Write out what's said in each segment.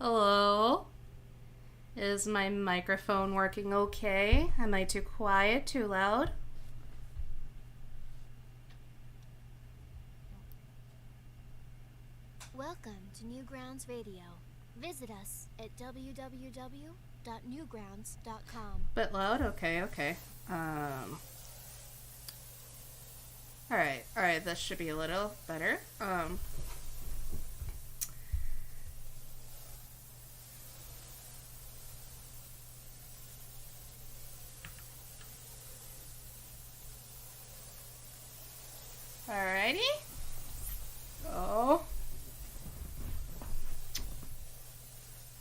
Hello? Is my microphone working okay? Am I too quiet, too loud? Welcome to Newgrounds Radio. Visit us at www.newgrounds.com. Bit loud? Okay. Alright, this should be a little better. Alrighty. Oh.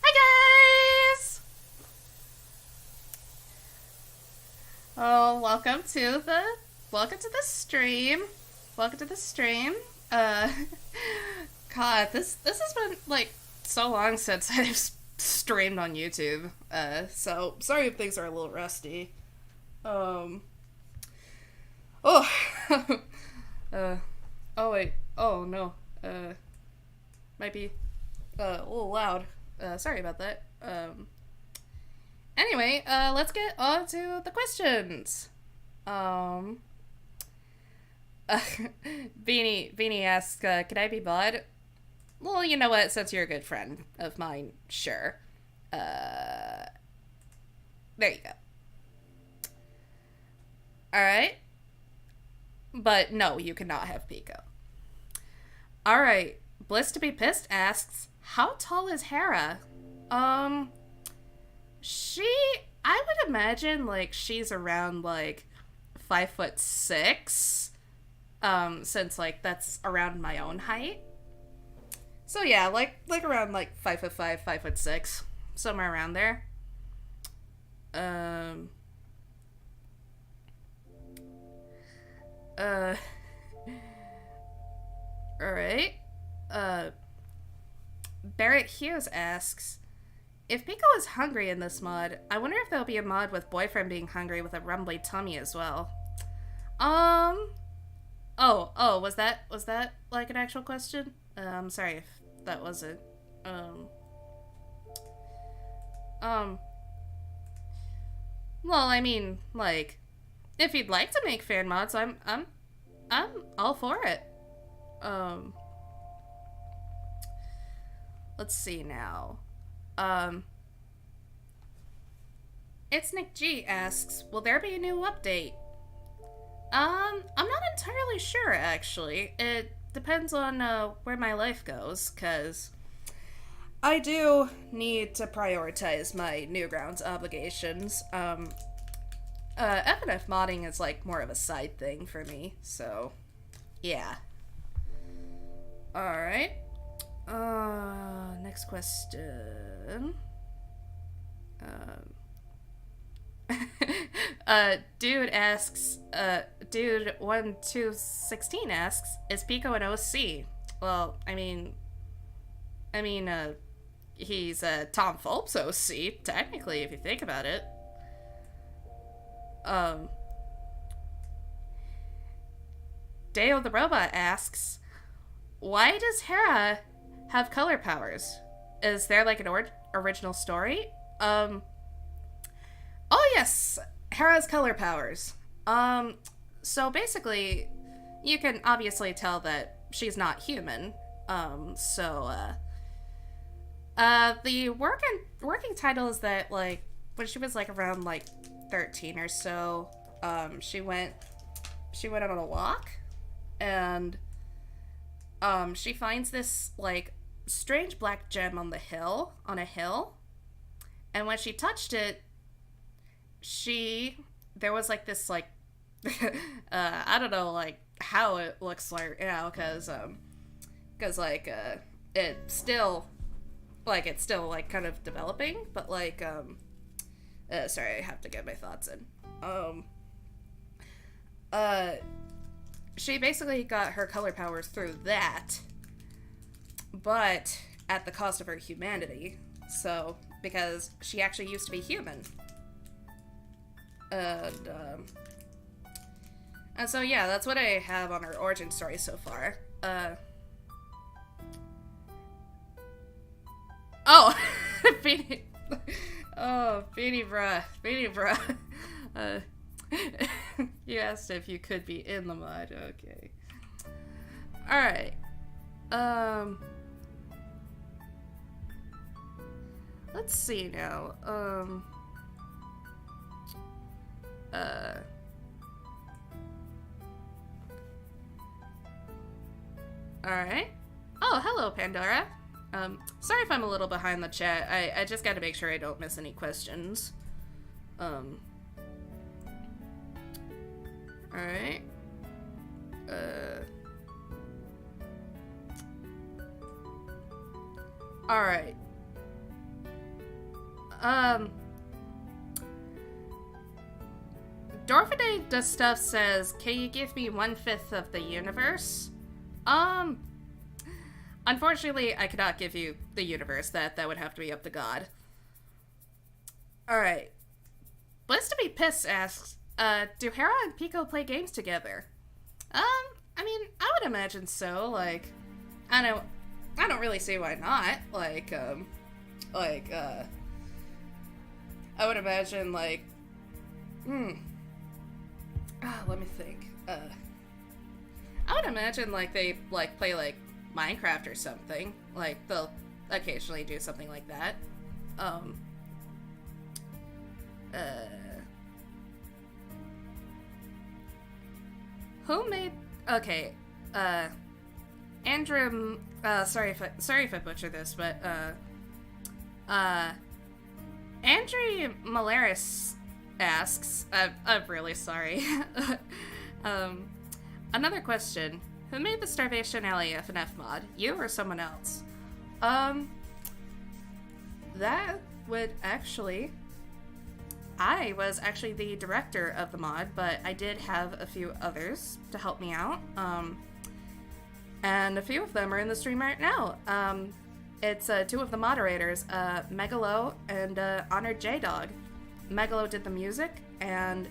Hi guys! Oh, welcome to the stream. Welcome to the stream. God, this has been like so long since I've streamed on YouTube. So sorry if things are a little rusty. Oh. Oh wait. Oh no. Might be a little loud. Sorry about that. Anyway, let's get on to the questions. Beanie asks, can I be mod? Well, you know what, since you're a good friend of mine, sure. There you go. Alright. But no, you cannot have Pico. Alright, Bliss to be Pissed asks, how tall is Hera? I would imagine, like, she's around, like, 5'6", since, like, that's around my own height. So yeah, like around, like, 5'5", 5'6", somewhere around there. Alright. Barrett Hughes asks, if Pico is hungry in this mod, I wonder if there'll be a mod with boyfriend being hungry with a rumbly tummy as well. Was that like an actual question? I'm sorry if that wasn't. Well, I mean, like, if you'd like to make fan mods, I'm all for it. Let's see now. It's Nick G asks, will there be a new update? I'm not entirely sure, actually. It depends on, where my life goes, cause I do need to prioritize my Newgrounds obligations. FNF modding is, like, more of a side thing for me, so, yeah. Alright. Next question. Dude asks, Dude1216 asks, is Pico an OC? Well, I mean, he's a Tom Fulps OC, technically, if you think about it. Deo the Robot asks, why does Hera have color powers? Is there, like, an original story? Oh yes, Hera's color powers. So basically, you can obviously tell that she's not human. The working title is that, like, when she was, like, around, like, 13 or so, she went on a walk, and, she finds this, like, strange black gem on a hill, and when she touched it, there was, like, this, like, I don't know, like, how it looks like now, cause, like, it's still, like, kind of developing, but, like, sorry, I have to get my thoughts in. She basically got her color powers through that, but at the cost of her humanity, so, because she actually used to be human. And so yeah, that's what I have on her origin story so far. Oh! Beanie. Oh, Beanie Bruh. Beanie Bruh. You asked if you could be in the mod. Okay. Alright. Let's see now. Alright. Oh, hello, Pandora. Sorry if I'm a little behind the chat. I just gotta make sure I don't miss any questions. Alright. Alright. Dorfade Does Stuff says, can you give me 1/5 of the universe? Unfortunately, I cannot give you the universe. That would have to be up to God. Alright. Blessed to be Pissed asks, do Hera and Pico play games together? I mean, I would imagine so. Like, I don't really see why not. I would imagine, like, let me think. I would imagine, like, they, like, play, like, Minecraft or something. Like, they'll occasionally do something like that. Who made... Okay, Andrew... sorry if I butcher this, but, Andrew Malaris asks... I'm really sorry. Another question. Who made the Starvation Alley FNF mod? You or someone else? That would actually... I was actually the director of the mod, but I did have a few others to help me out. And a few of them are in the stream right now. It's two of the moderators, Megalo and Honored J-Dog. Megalo did the music, and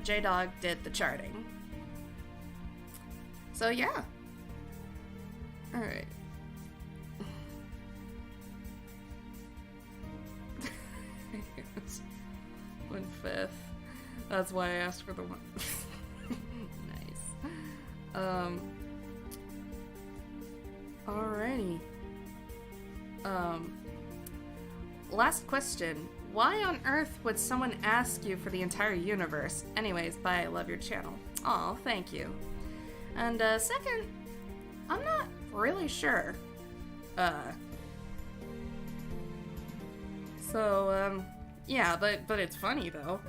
J-Dog did the charting. So yeah. Alright. One-fifth. That's why I asked for the one. Nice. Alrighty. Last question. Why on earth would someone ask you for the entire universe? Anyways, bye, I love your channel. Aw, thank you. And, second, I'm not really sure. Yeah, but it's funny, though.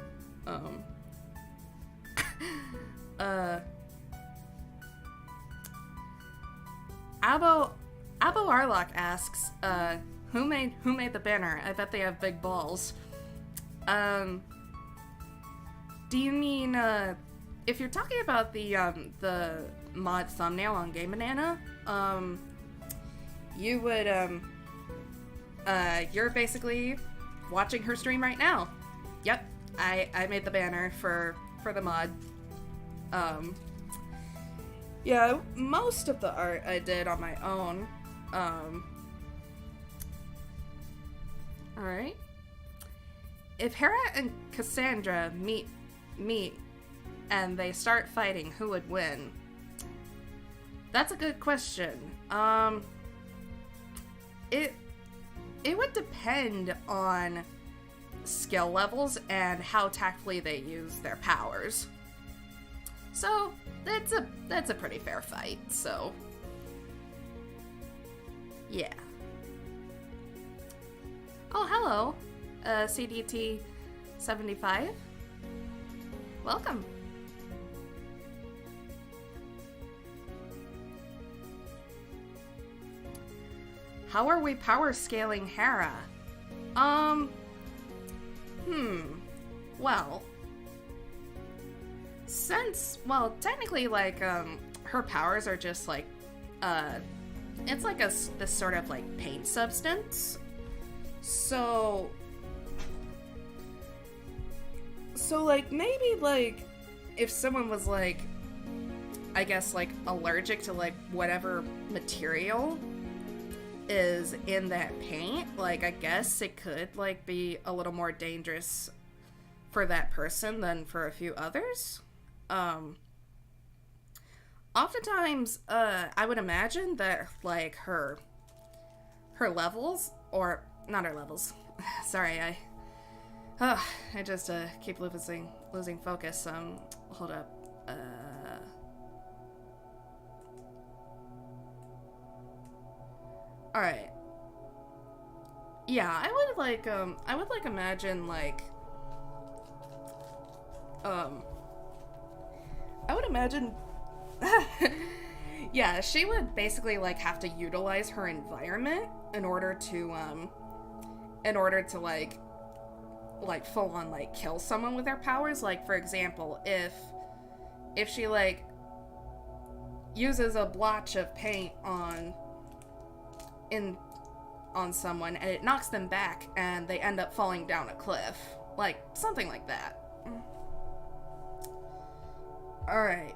Abo Arlock asks, who made the banner? I bet they have big balls. Do you mean, if you're talking about the mod thumbnail on Game Banana, you would, you're basically watching her stream right now. Yep, I made the banner for the mod. Yeah, most of the art I did on my own. Alright. If Hera and Cassandra meet and they start fighting, who would win? That's a good question. It would depend on skill levels and how tactfully they use their powers. So that's a pretty fair fight. So yeah. Oh, hello, CDT 75. Welcome. How are we power scaling Hera? Well, technically, like, her powers are just, like, it's like this sort of, like, paint substance. So, like, maybe, like, if someone was, like, I guess, like, allergic to, like, whatever material, is in that paint, like, I guess it could, like, be a little more dangerous for that person than for a few others. Oftentimes, I would imagine that, like, her levels, or, not her levels, sorry, I just, keep losing focus, hold up, alright. Yeah, I would imagine, like, I would imagine, yeah, she would basically, like, have to utilize her environment in order to, like, full on, like, kill someone with their powers. Like, for example, if she, like, uses a blotch of paint on someone and it knocks them back and they end up falling down a cliff. Like, something like that. Alright.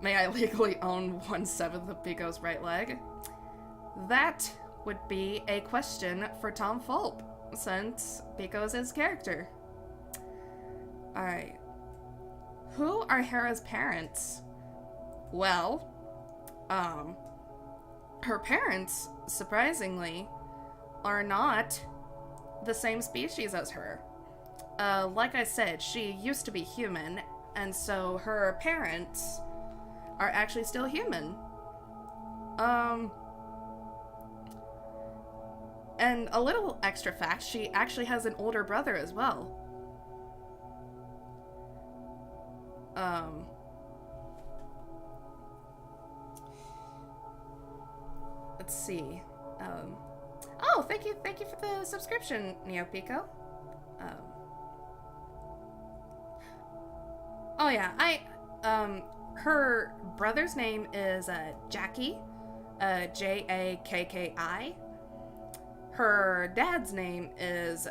May I legally own 1/7 of Pico's right leg? That would be a question for Tom Fulp, since Pico's his character. Alright. Who are Hera's parents? Well, her parents, surprisingly, are not the same species as her. Like I said, she used to be human, and so her parents are actually still human. And a little extra fact, she actually has an older brother as well. Let's see. Oh, thank you for the subscription, NeoPico. Oh yeah, her brother's name is Jackie, Jakki. Her dad's name is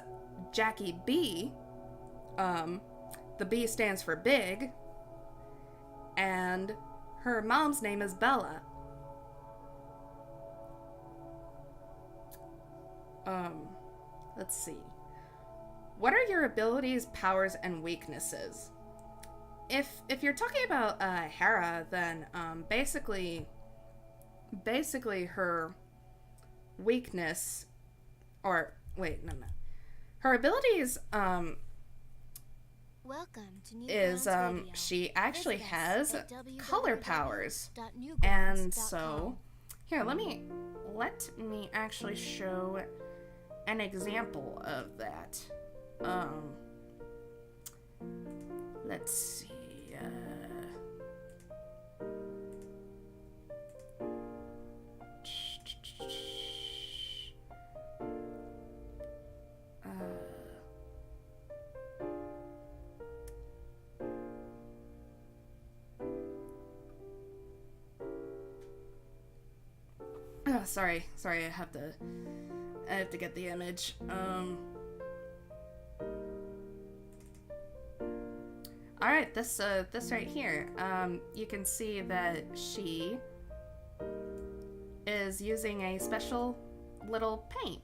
Jackie B. The B stands for big. And her mom's name is Bella. Let's see. What are your abilities, powers, and weaknesses? If you're talking about Hera, then basically her weakness, or wait, no. Her abilities Welcome to is Radio. she actually Visit us has at color powers. www.newgrounds.com. And so here, let me actually show an example of that. Let's see. Sorry, I have to get the image. Alright, this right here. You can see that she is using a special little paint.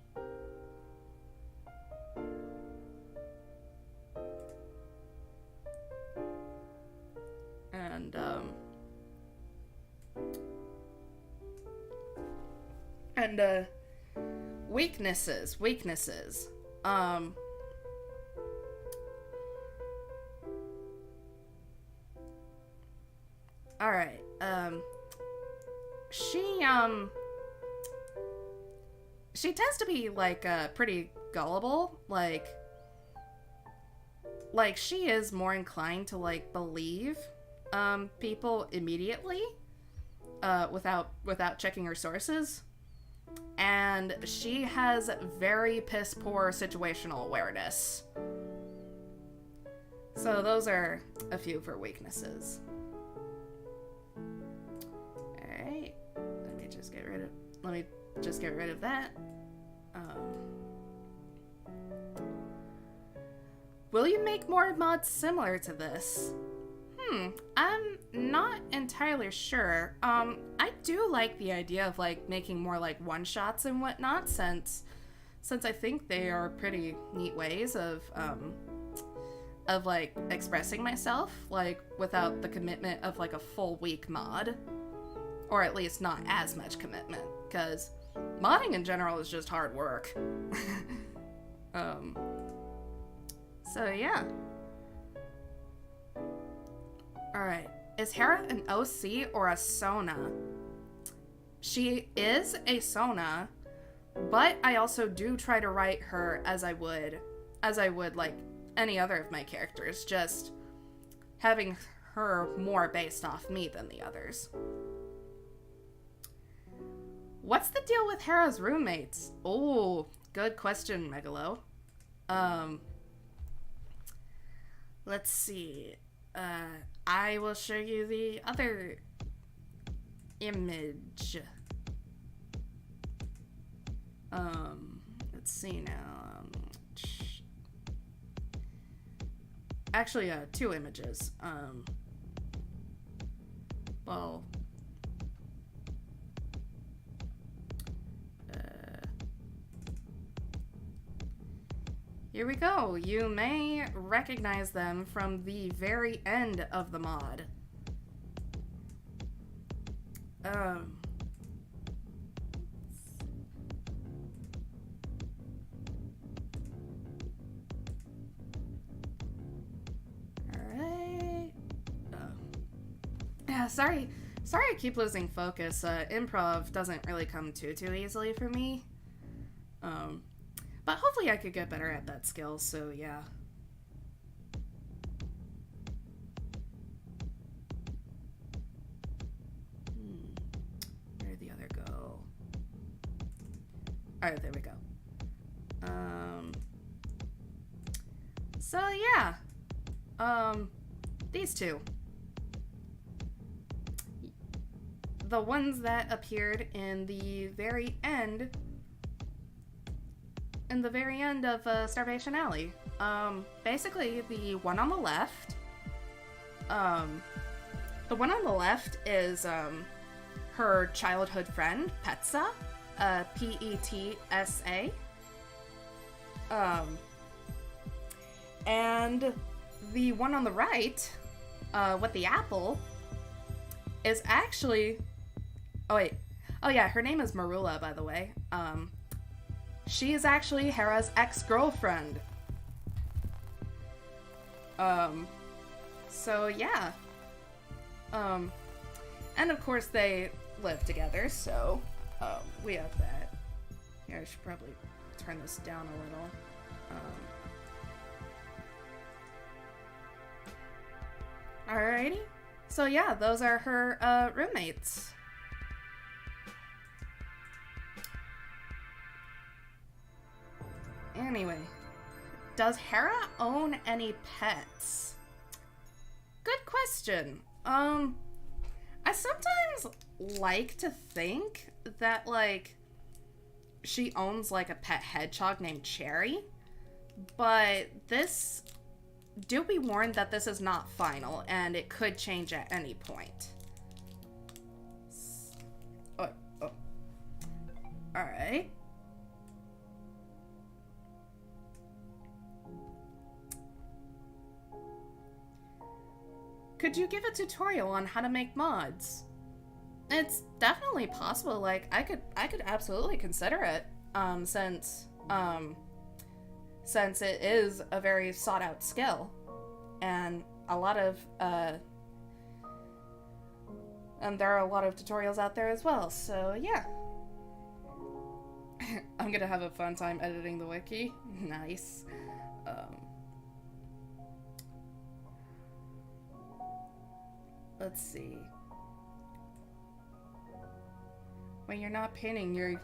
And weaknesses. Alright, she tends to be, like, pretty gullible, like, she is more inclined to, like, believe, people immediately, without checking her sources, and she has very piss-poor situational awareness. So those are a few of her weaknesses. Alright, let me just get rid of that. Will you make more mods similar to this? I'm not entirely sure. I do like the idea of, like, making more, like, one-shots and whatnot, since I think they are pretty neat ways of, like, expressing myself, like, without the commitment of, like, a full week mod. Or at least not as much commitment, because modding in general is just hard work. So yeah. Alright, is Hera an OC or a Sona? She is a Sona, but I also do try to write her as I would like any other of my characters, just having her more based off me than the others. What's the deal with Hera's roommates? Oh, good question, Megalo. Let's see. I will show you the other image. Let's see now. Actually, two images. Well, here we go. You may recognize them from the very end of the mod. Alright. Yeah, sorry I keep losing focus. Improv doesn't really come too easily for me. But hopefully I could get better at that skill, so yeah. Where'd the other go? Alright, there we go. So yeah. These two. The ones that appeared in the very end of Starvation Alley. Basically, the one on the left is her childhood friend, Petsa, Petsa. And the one on the right, with the apple, is actually... Oh, wait. Oh, yeah, her name is Marula, by the way. She is actually Hera's ex-girlfriend. So yeah. And of course they live together, so, we have that. Here, I should probably turn this down a little. Alrighty. So yeah, those are her, roommates. Anyway, does Hera own any pets? Good question. I sometimes like to think that, like, she owns, like, a pet hedgehog named Cherry, but this... Do be warned that this is not final, and it could change at any point. Oh. Alright. Could you give a tutorial on how to make mods? It's definitely possible. Like, I could absolutely consider it. Since it is a very sought out skill, and a lot of and there are a lot of tutorials out there as well. So yeah. I'm gonna have a fun time editing the wiki. Nice. Let's see. When you're not painting your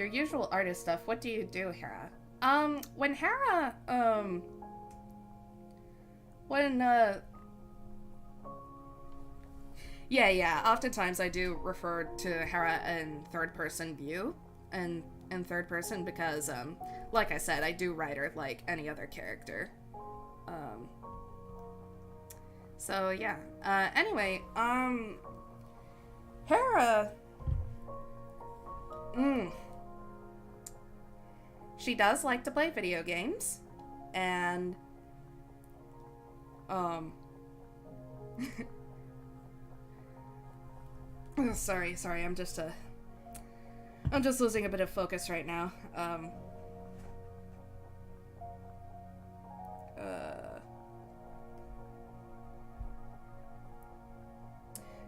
usual artist stuff, what do you do, Hera? When Hera, yeah, oftentimes I do refer to Hera in third-person view, and in third person because, like I said, I do write her like any other character. So yeah. Anyway, Hera. She does like to play video games, and sorry, I'm just losing a bit of focus right now.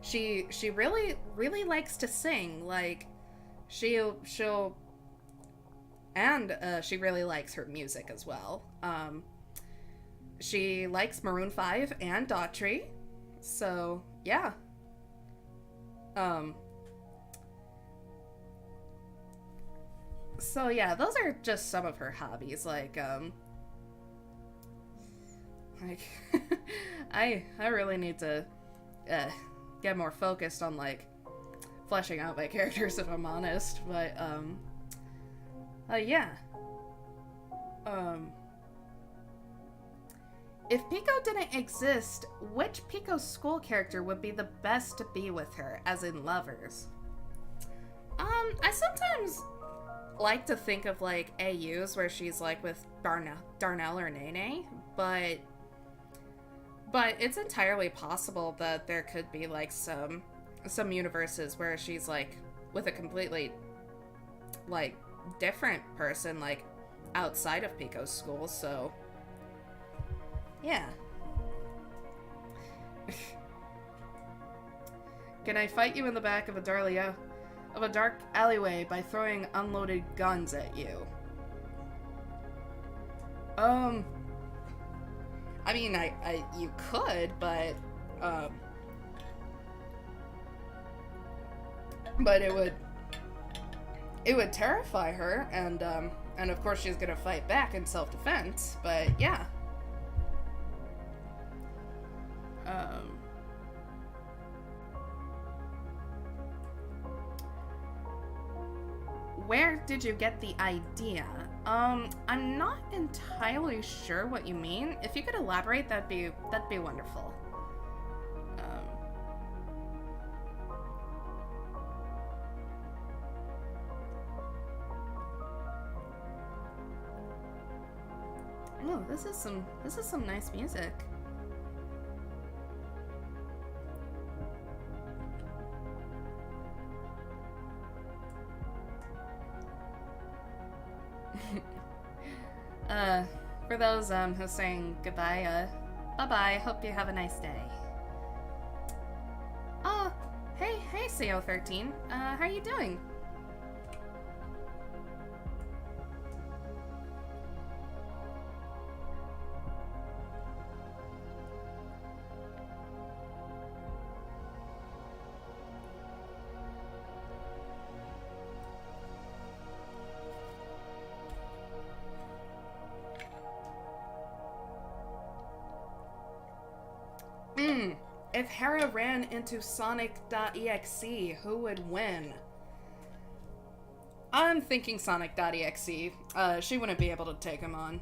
She really likes to sing. Like, she'll and she really likes her music as well. She likes Maroon 5 and Daughtry. So, yeah. So yeah, those are just some of her hobbies. Like I really need to get more focused on like fleshing out my characters, if I'm honest. But yeah. If Pico didn't exist, which Pico school character would be the best to be with her, as in lovers? I sometimes like to think of like AUs where she's like with Darnell or Nene, but it's entirely possible that there could be like some universes where she's like with a completely like different person like outside of Pico's school. So yeah. Can I fight you in the back of a dark alleyway by throwing unloaded guns at you? I mean, you could, but it would terrify her, and of course she's gonna fight back in self-defense. But yeah. Where did you get the idea? I'm not entirely sure what you mean. If you could elaborate, that'd be wonderful. Oh, this is some nice music. For those who's saying goodbye, bye-bye, hope you have a nice day. Oh, hey CO13, how you doing? If Hera ran into Sonic.exe, who would win? I'm thinking Sonic.exe. She wouldn't be able to take him on.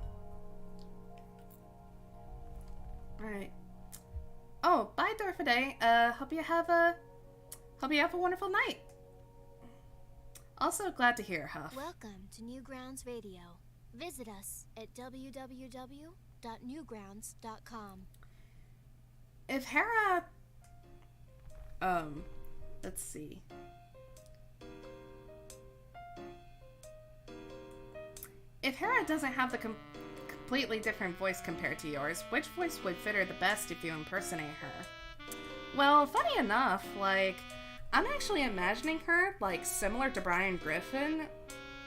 Alright. Oh, bye Dorfiday. Hope you have a wonderful night. Also glad to hear, Huff. Welcome to Newgrounds Radio. Visit us at www.newgrounds.com. If Hera... let's see. If Hera doesn't have the completely different voice compared to yours, which voice would fit her the best if you impersonate her? Well, funny enough, like, I'm actually imagining her, like, similar to Brian Griffin,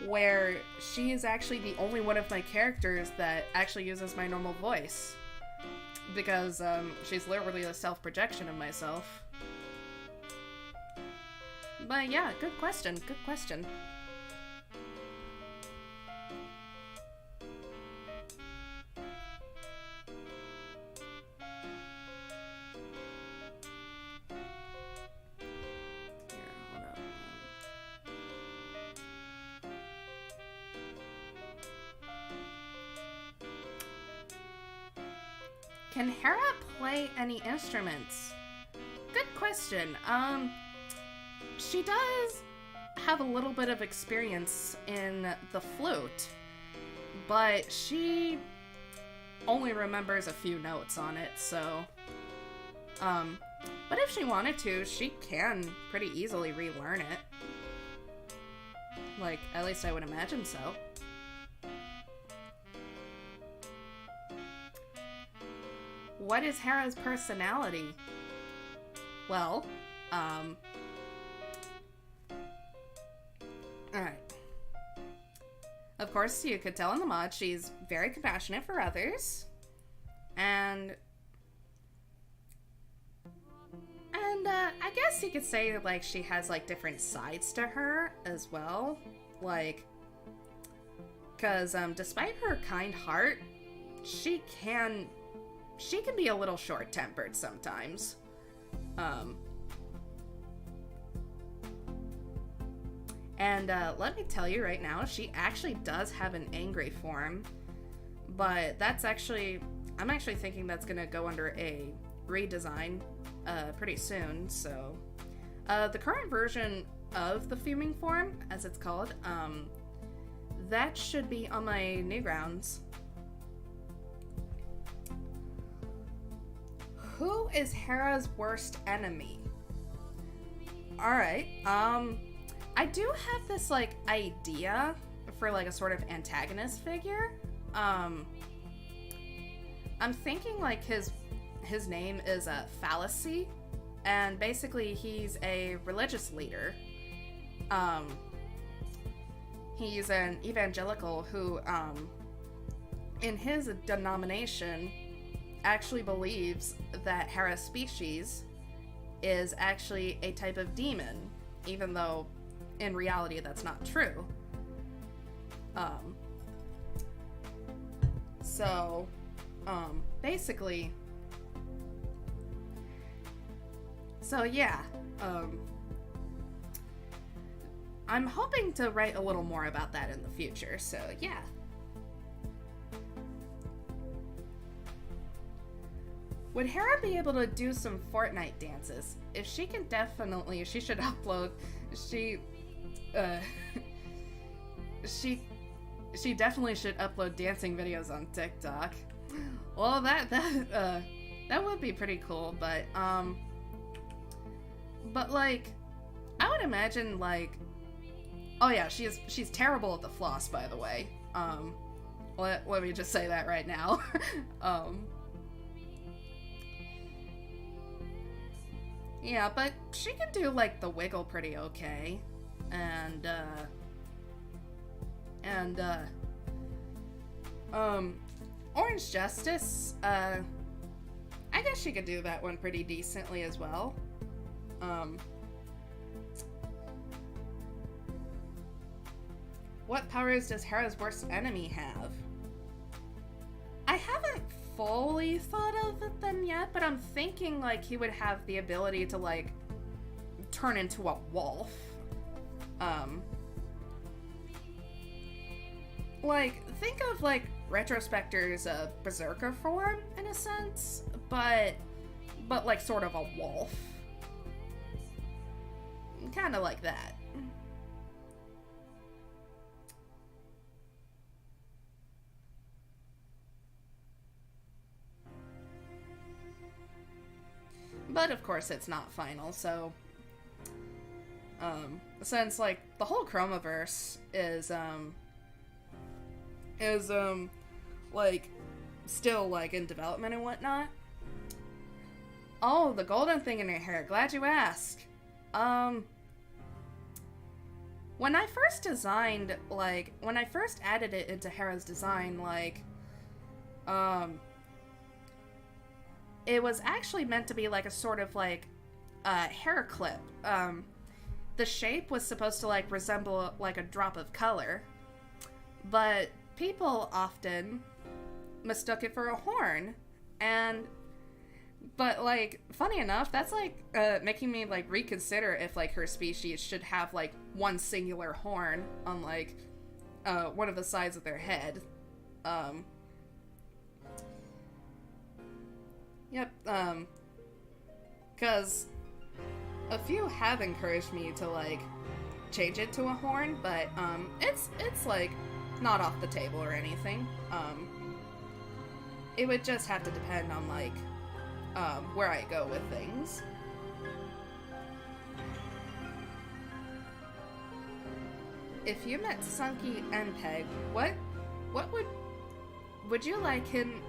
where she is actually the only one of my characters that actually uses my normal voice. Because, she's literally a self-projection of myself. But yeah, good question, good question. Can Hera play any instruments? Good question. She does have a little bit of experience in the flute, but she only remembers a few notes on it, so, but if she wanted to, she can pretty easily relearn it. Like, at least I would imagine so. What is Hera's personality? Well, alright. Of course, you could tell in the mod, she's very compassionate for others. And I guess you could say, like, she has, like, different sides to her as well. Like, because, despite her kind heart, she can be a little short-tempered sometimes. And let me tell you right now, she actually does have an angry form, but that's actually, I'm actually thinking that's gonna go under a redesign pretty soon. So the current version of the fuming form, as it's called, that should be on my Newgrounds. Who is Hera's worst enemy? Alright, I do have this, like, idea for, like, a sort of antagonist figure. I'm thinking, like, his name is Fallacy, and basically he's a religious leader. He's an evangelical who, in his denomination, actually believes that Hera's species is actually a type of demon, even though in reality that's not true. Basically, so yeah, I'm hoping to write a little more about that in the future, so yeah. Would Hera be able to do some Fortnite dances? If she can, definitely, she should upload, she definitely should upload dancing videos on TikTok. Well, that would be pretty cool, but like, I would imagine, like, oh yeah, she's terrible at the floss, by the way. Let me just say that right now. Yeah, but she can do, like, the wiggle pretty okay. And Orange Justice, I guess she could do that one pretty decently as well. What powers does Hera's worst enemy have? I haven't fully thought of them yet, but I'm thinking, like, he would have the ability to, like, turn into a wolf. Like, think of, like, Retrospector's berserker form, in a sense, but like, sort of a wolf. Kinda like that. But of course it's not final, so since, like, the whole Chromaverse is like, still, like, in development and whatnot. Oh, the golden thing in your hair, glad you asked. When I first designed, like, when I first added it into Hera's design, like, it was actually meant to be, like, a sort of, like, hair clip. The shape was supposed to, like, resemble, like, a drop of color, but people often mistook it for a horn, but, like, funny enough, that's, like, making me, like, reconsider if, like, her species should have, like, one singular horn on, like, one of the sides of their head. Yep, because a few have encouraged me to, like, change it to a horn, but, it's, like, not off the table or anything. It would just have to depend on, like, where I go with things. If you met Sunky and Peg, what would you like him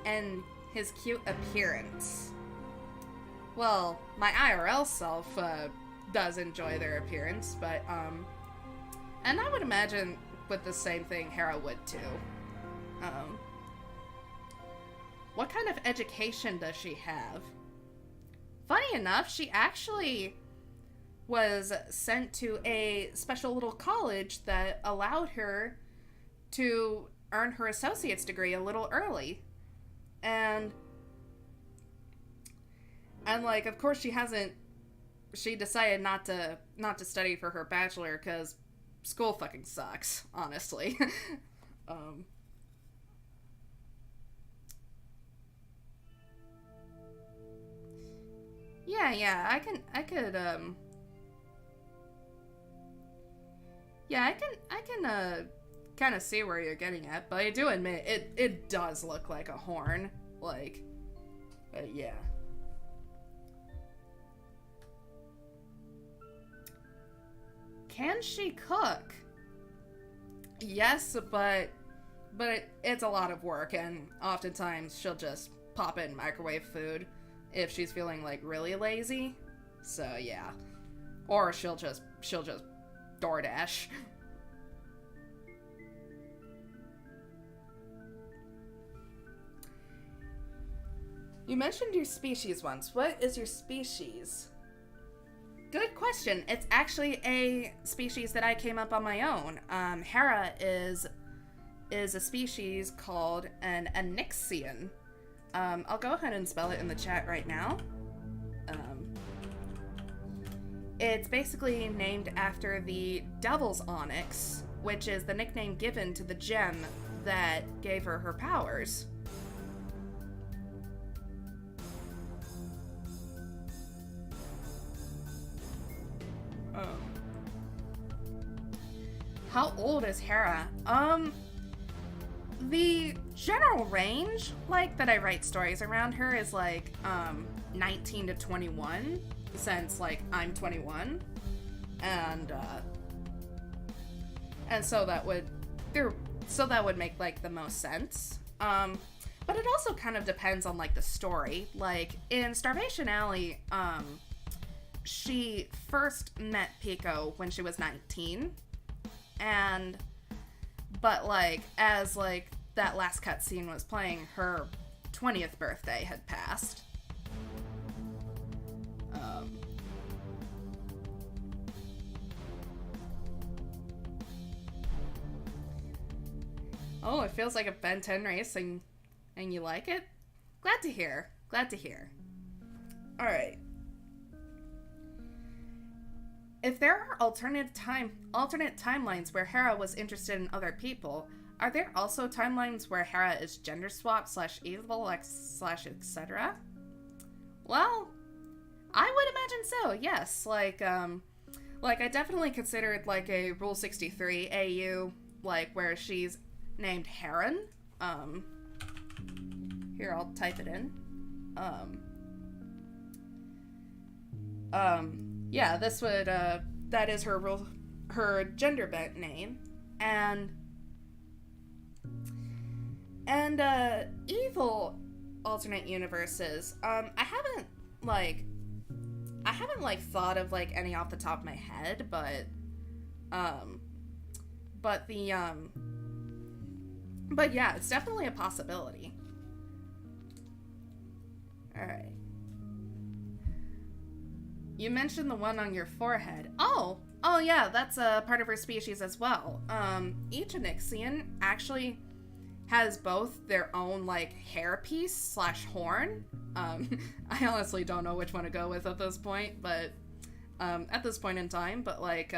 and his cute appearance? Well, my IRL self, does enjoy their appearance, but, and I would imagine with the same thing Hera would too. What kind of education does she have? Funny enough, she actually was sent to a special little college that allowed her to earn her associate's degree a little early. And like, of course she decided not to study for her bachelor because school fucking sucks, honestly. Yeah, I can kind of see where you're getting at, but I do admit it does look like a horn, like, but yeah. Can she cook? Yes, but it's a lot of work, and oftentimes she'll just pop in microwave food if she's feeling like really lazy. So yeah, or she'll just DoorDash. You mentioned your species once. What is your species? Good question. It's actually a species that I came up on my own. Hera is a species called an Onyxian. I'll go ahead and spell it in the chat right now. It's basically named after the Devil's Onyx, which is the nickname given to the gem that gave her her powers. How old is Hera? The general range, like, that I write stories around her is, like, 19 to 21, since, like, I'm 21, and so that would make, like, the most sense. But it also kind of depends on, like, the story. Like, in Starvation Alley, she first met Pico when she was 19, but, like, as, like, that last cutscene was playing, her 20th birthday had passed. Oh, it feels like a Ben 10 race, and you like it? Glad to hear. Glad to hear. Alright. If there are alternate timelines where Hera was interested in other people, are there also timelines where Hera is gender swap / evil / etc.? Well, I would imagine so. Yes, like I definitely considered, like, a Rule 63 AU, like, where she's named Heron. Here, I'll type it in. Yeah, this would, that is her gender bent name. And evil alternate universes, I haven't thought of, like, any off the top of my head, but yeah, it's definitely a possibility. Alright. You mentioned the one on your forehead. Oh yeah, that's a part of her species as well. Each Onyxian actually has both their own, like, hairpiece / horn. I honestly don't know which one to go with at this point, but, at this point in time, but, like,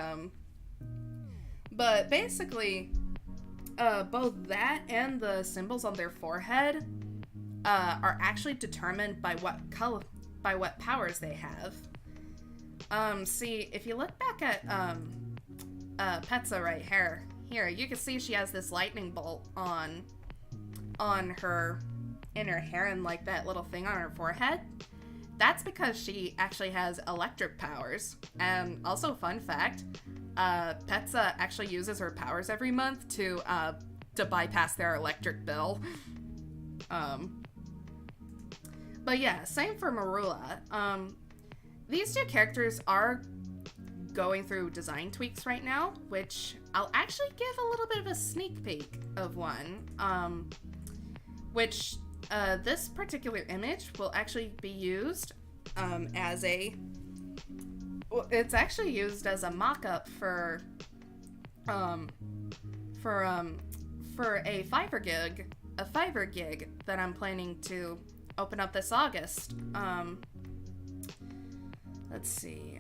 but basically, both that and the symbols on their forehead are actually determined by what powers they have. See, if you look back at Petza right here, you can see she has this lightning bolt on her in her hair and like that little thing on her forehead. That's because she actually has electric powers. And also, fun fact, Petza actually uses her powers every month to bypass their electric bill. But yeah, same for Marula. These two characters are going through design tweaks right now, which I'll actually give a little bit of a sneak peek of one. Which this particular image will actually be used as a... Well, it's actually used as a mock-up for a Fiverr gig that I'm planning to open up this August. Let's see.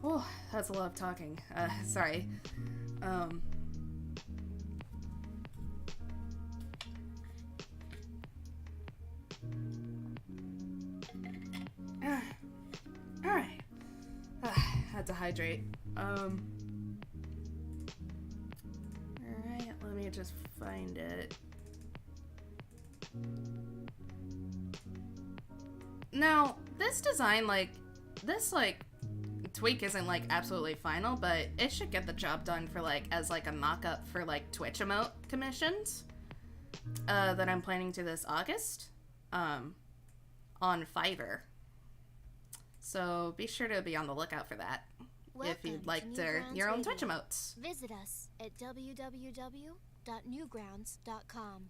Oh, that's a lot of talking. Sorry. Alright. Had to hydrate. Alright, let me just find it. Now, this design, this tweak isn't, absolutely final, but it should get the job done for, as, a mock-up for, Twitch emote commissions, that I'm planning to this August, on Fiverr. So, be sure to be on the lookout for that, if you'd like your own Twitch emotes. Visit us at www.newgrounds.com.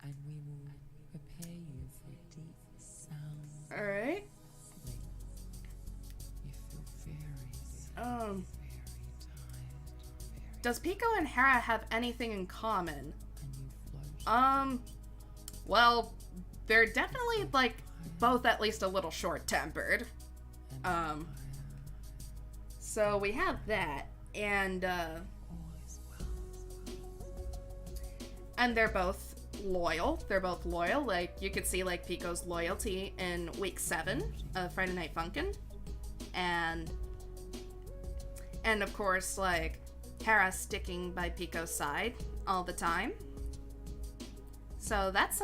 And we will prepare you for deep sound. Alright. You feel very Um, tired. Does Pico and Hera have anything in common? And you float. Well, they're definitely, both at least a little short-tempered. So we have that, and, and they're both loyal. They're both loyal. You could see, Pico's loyalty in week 7 of Friday Night Funkin'. And of course, Hera sticking by Pico's side all the time. So that's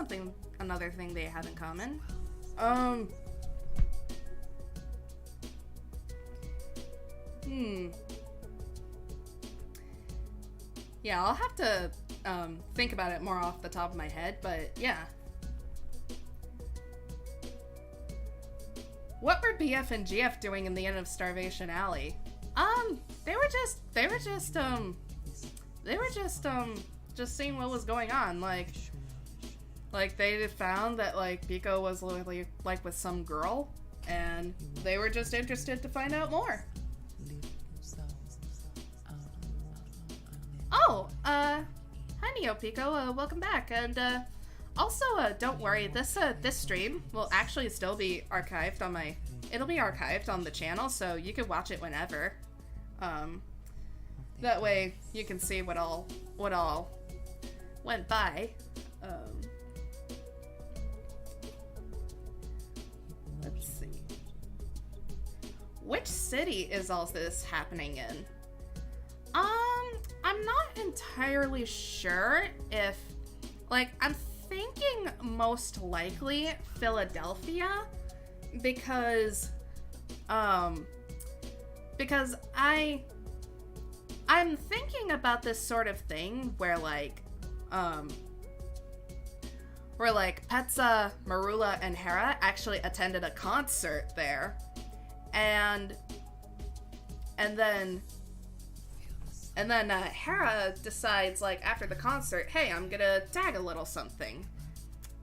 another thing they have in common. Yeah, I'll have to think about it more off the top of my head, but yeah. What were BF and GF doing in the end of Starvation Alley? They were just seeing what was going on. They found that Pico was literally with some girl, and they were just interested to find out more. Oh, hi Neo Pico, welcome back, and also don't worry, this stream will actually still be archived on it'll be archived on the channel, so you can watch it whenever. That way you can see what all went by. Let's see. Which city is all this happening in? I'm not entirely sure if, I'm thinking most likely Philadelphia, because I'm thinking about this sort of thing where Petza, Marula, and Hera actually attended a concert there, and then Hera decides, after the concert, hey, I'm gonna tag a little something.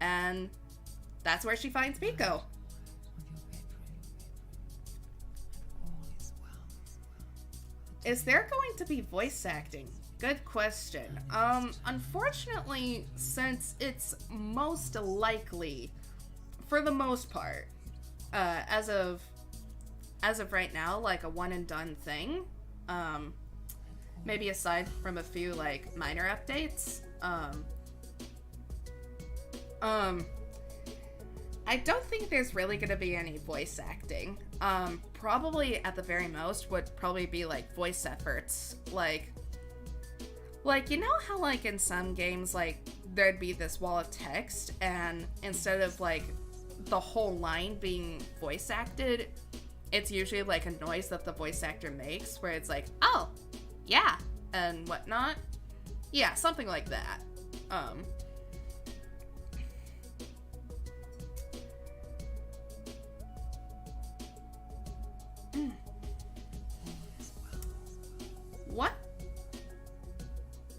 And that's where she finds Pico. Is there going to be voice acting? Good question. Unfortunately, since it's most likely, for the most part, as of right now, a one and done thing, maybe aside from a few minor updates, I don't think there's really gonna be any voice acting. Probably at the very most would probably be like voice efforts. Like, you know how like in some games, like there'd be this wall of text and instead of like the whole line being voice acted, it's usually like a noise that the voice actor makes where it's like, oh, yeah, and whatnot. Yeah, something like that.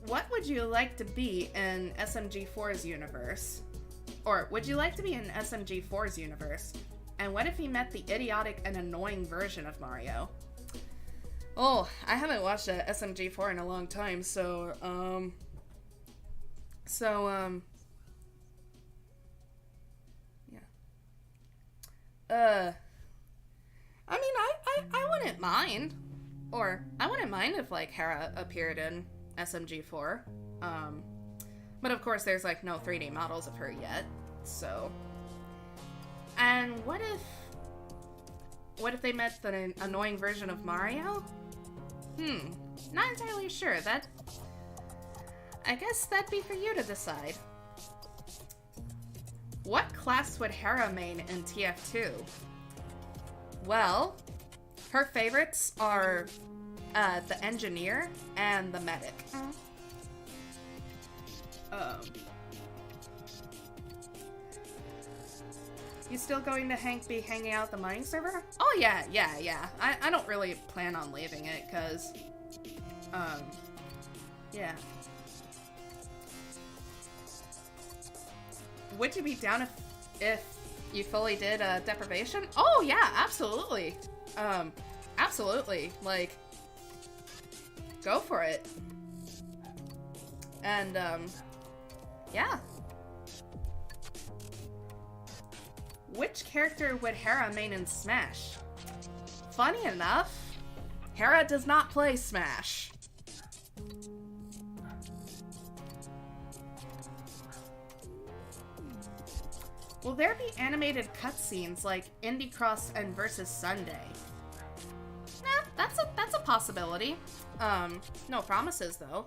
What would you like to be in SMG4's universe? Or would you like to be in SMG4's universe? And what if you met the idiotic and annoying version of Mario? Oh, I haven't watched a SMG4 in a long time, so, yeah. I mean, I wouldn't mind. Or, I wouldn't mind if, like, Hera appeared in SMG4. But of course there's, like, no 3D models of her yet, so... And what if they met the annoying version of Mario? Not entirely sure. I guess that'd be for you to decide. What class would Hera main in TF2? Well, her favorites are the engineer and the medic. You still going to be hanging out at the mining server? Oh yeah. I don't really plan on leaving it, cause, yeah. Would you be down if you fully did deprivation? Oh yeah, absolutely. Absolutely. Like, go for it. And yeah. Which character would Hera main in Smash? Funny enough, Hera does not play Smash. Will there be animated cutscenes like Indie Cross and Versus Sunday? That's a possibility. No promises though.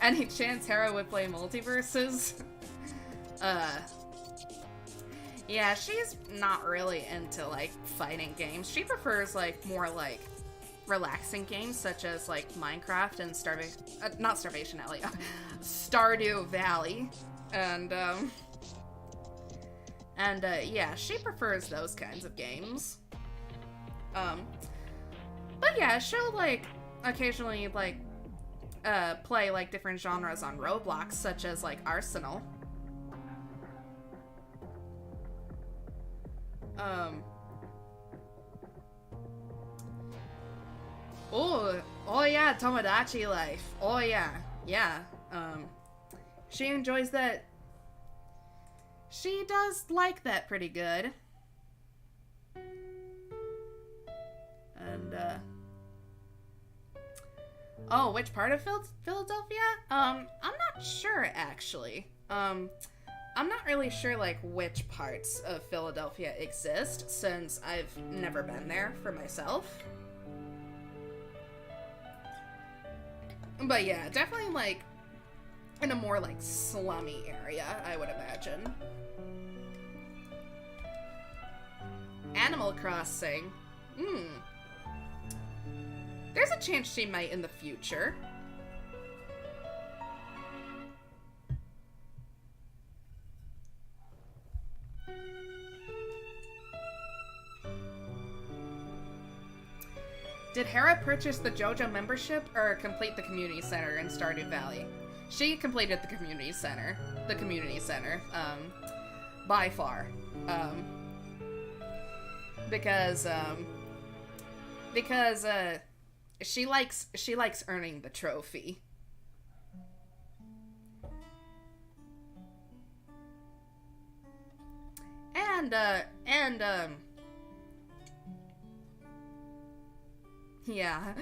Any chance Hera would play multiverses? Yeah, she's not really into, like, fighting games. She prefers, like, more, like, relaxing games, such as, like, Minecraft and not Starvation Alley, Stardew Valley. And, yeah, she prefers those kinds of games. But yeah, she'll, like, occasionally, like, play, like, different genres on Roblox, such as, like, Arsenal. Oh yeah, Tomodachi life. Oh yeah. She enjoys that. She does like that pretty good. And, oh, which part of Philadelphia? I'm not sure, actually. I'm not really sure, like, which parts of Philadelphia exist, since I've never been there for myself. But yeah, definitely, like, in a more, like, slummy area, I would imagine. Animal Crossing. There's a chance she might in the future. Did Hera purchase the JoJo membership or complete the community center in Stardew Valley? She completed the community center. By far. Because she likes earning the trophy. Yeah.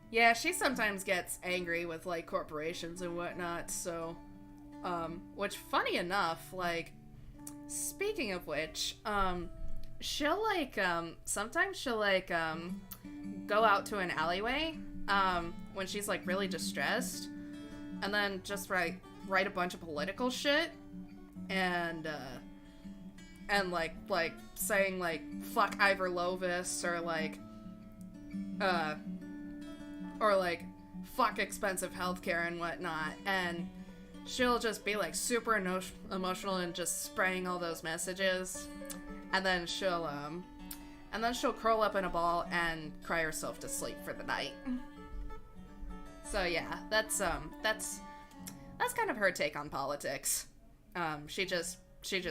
Yeah, she sometimes gets angry with, like, corporations and whatnot, so... Which, funny enough, like, speaking of which, she'll, like, sometimes she'll, like, go out to an alleyway, when she's, like, really distressed, and then just write a bunch of political shit, and like, saying, like, fuck Ivor Lovis, or, like, fuck expensive healthcare and whatnot, and she'll just be, like, super emotional and just spraying all those messages, and then she'll curl up in a ball and cry herself to sleep for the night. So yeah, that's kind of her take on politics. She just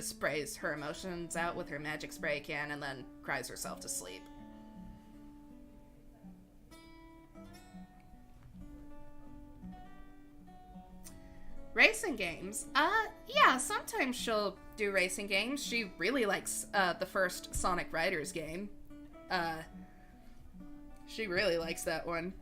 sprays her emotions out with her magic spray can and then cries herself to sleep. Racing games? Yeah, sometimes she'll do racing games. She really likes, the first Sonic Riders game. She really likes that one.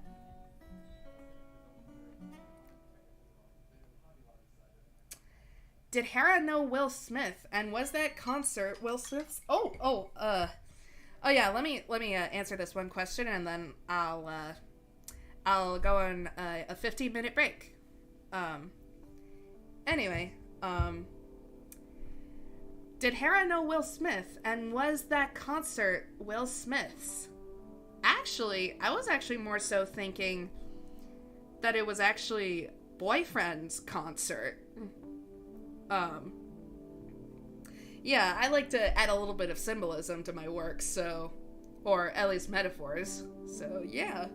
Did Hera know Will Smith? And was that concert Will Smith's? Oh yeah, let me answer this one question, and then I'll go on a 15-minute break. Anyway, did Hera know Will Smith, and was that concert Will Smith's? Actually, I was actually more so thinking that it was actually Boyfriend's concert. Yeah, I like to add a little bit of symbolism to my work, so, or at least metaphors, so yeah.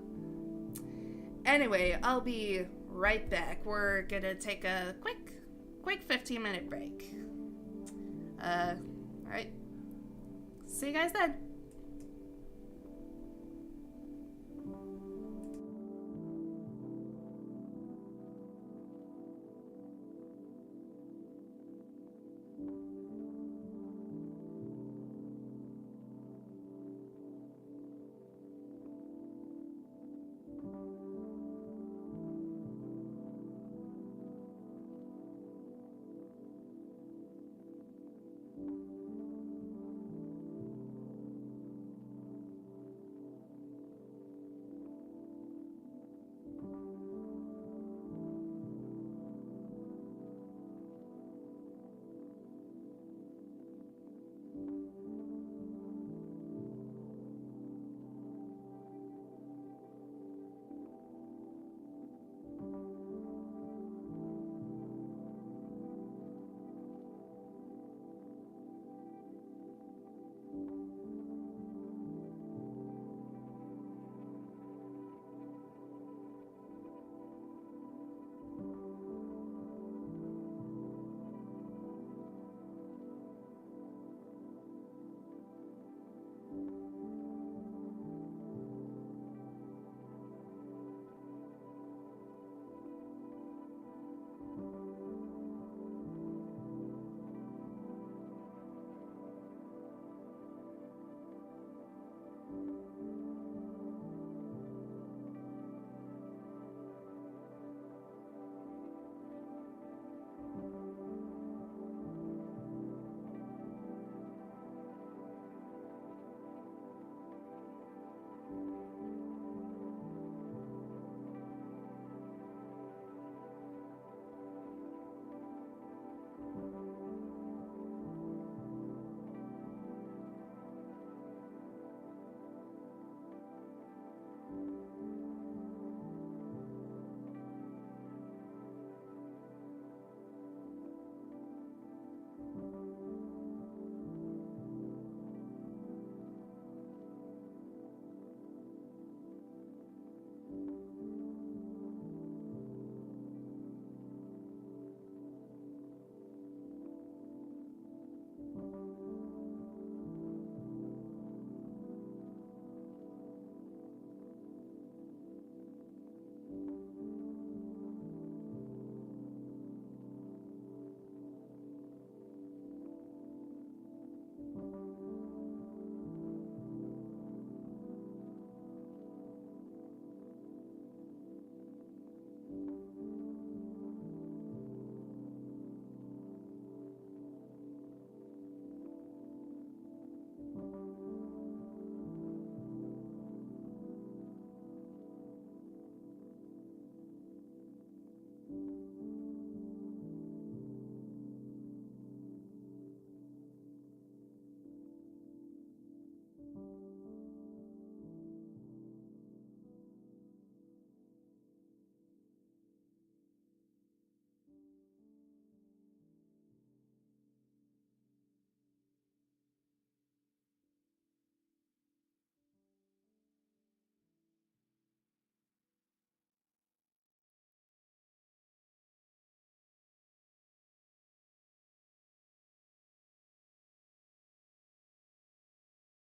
Anyway, I'll be right back. We're gonna take a quick 15-minute break. Alright. See you guys then.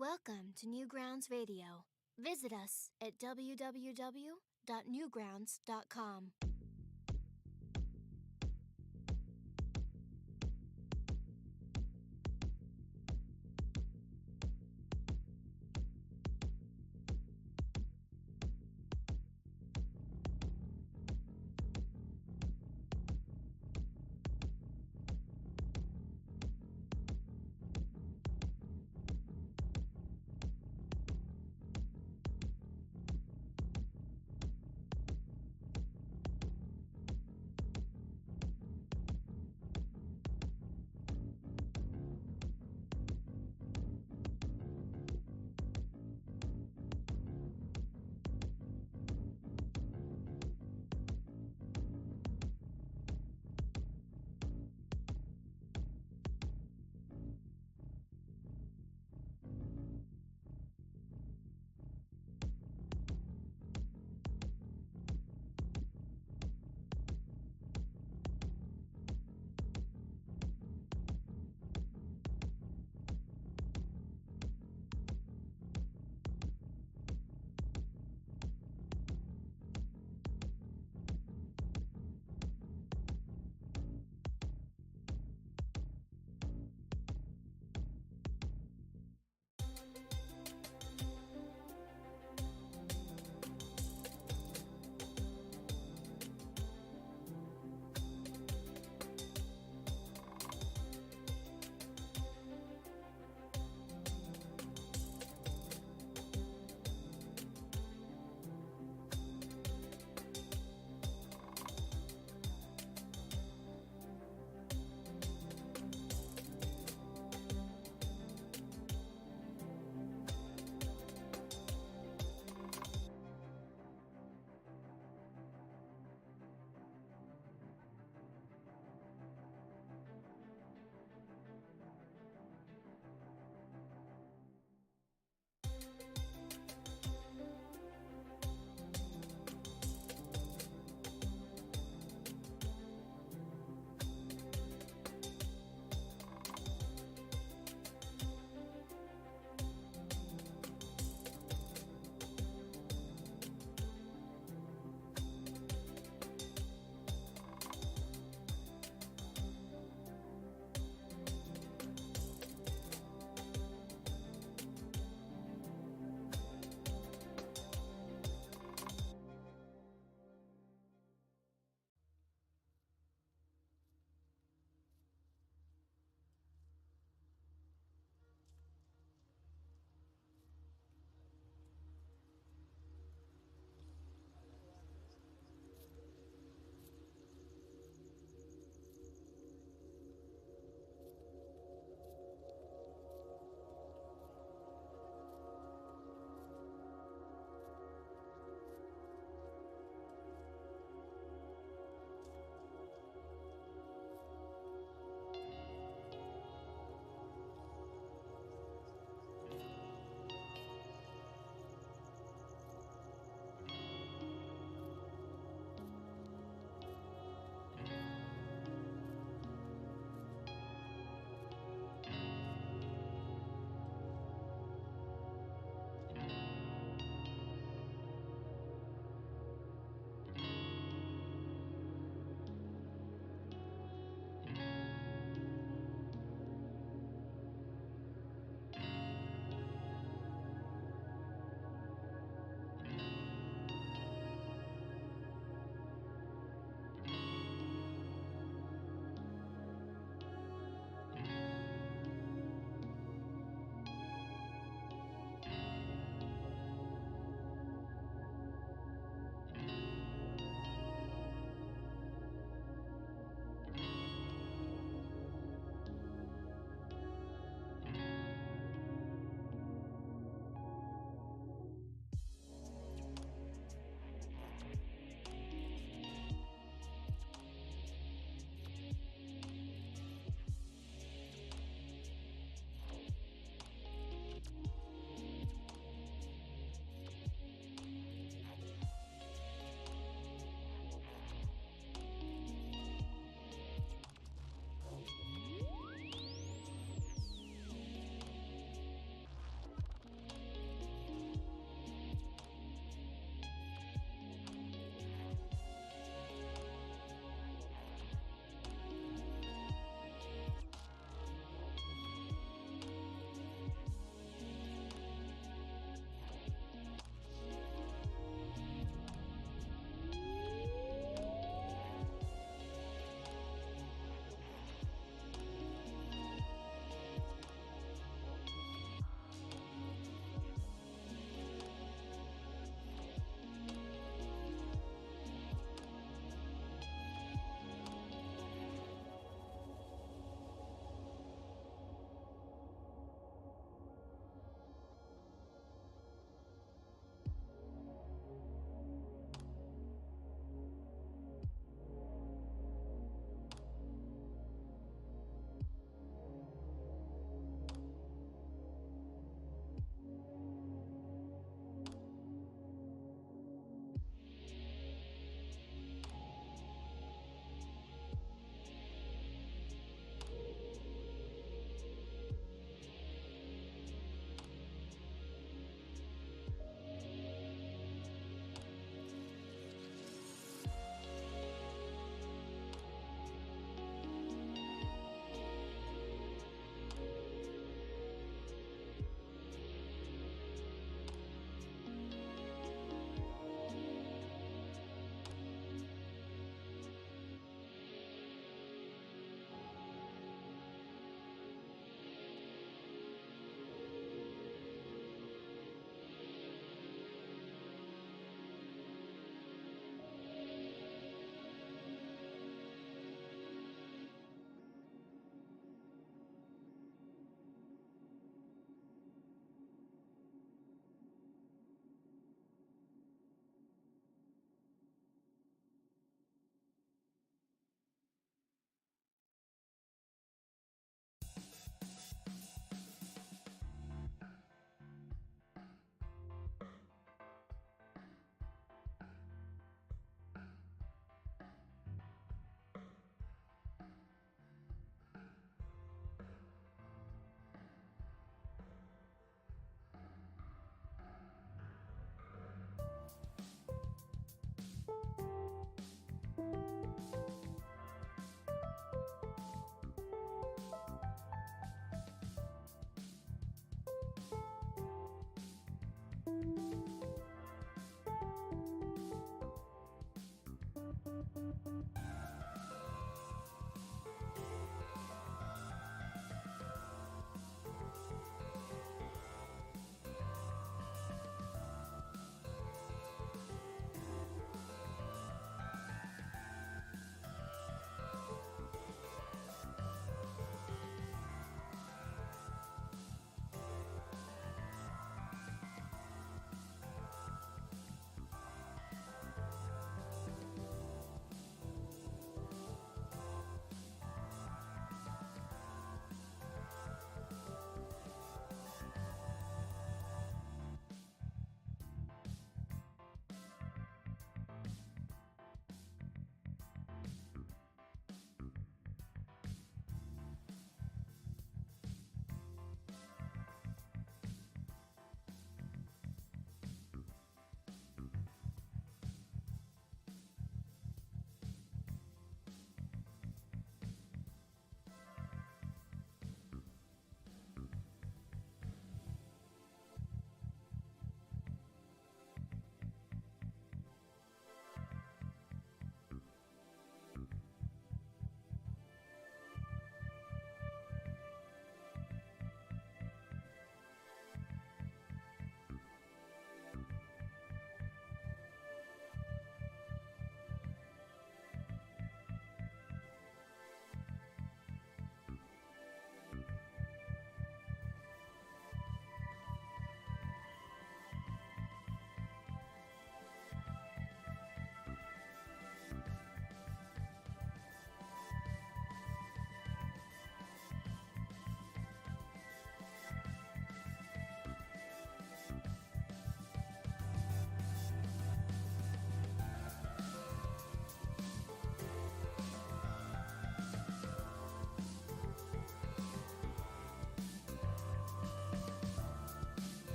Welcome to Newgrounds Radio. Visit us at www.newgrounds.com.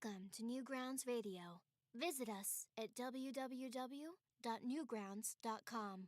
Welcome to Newgrounds Radio. Visit us at www.newgrounds.com.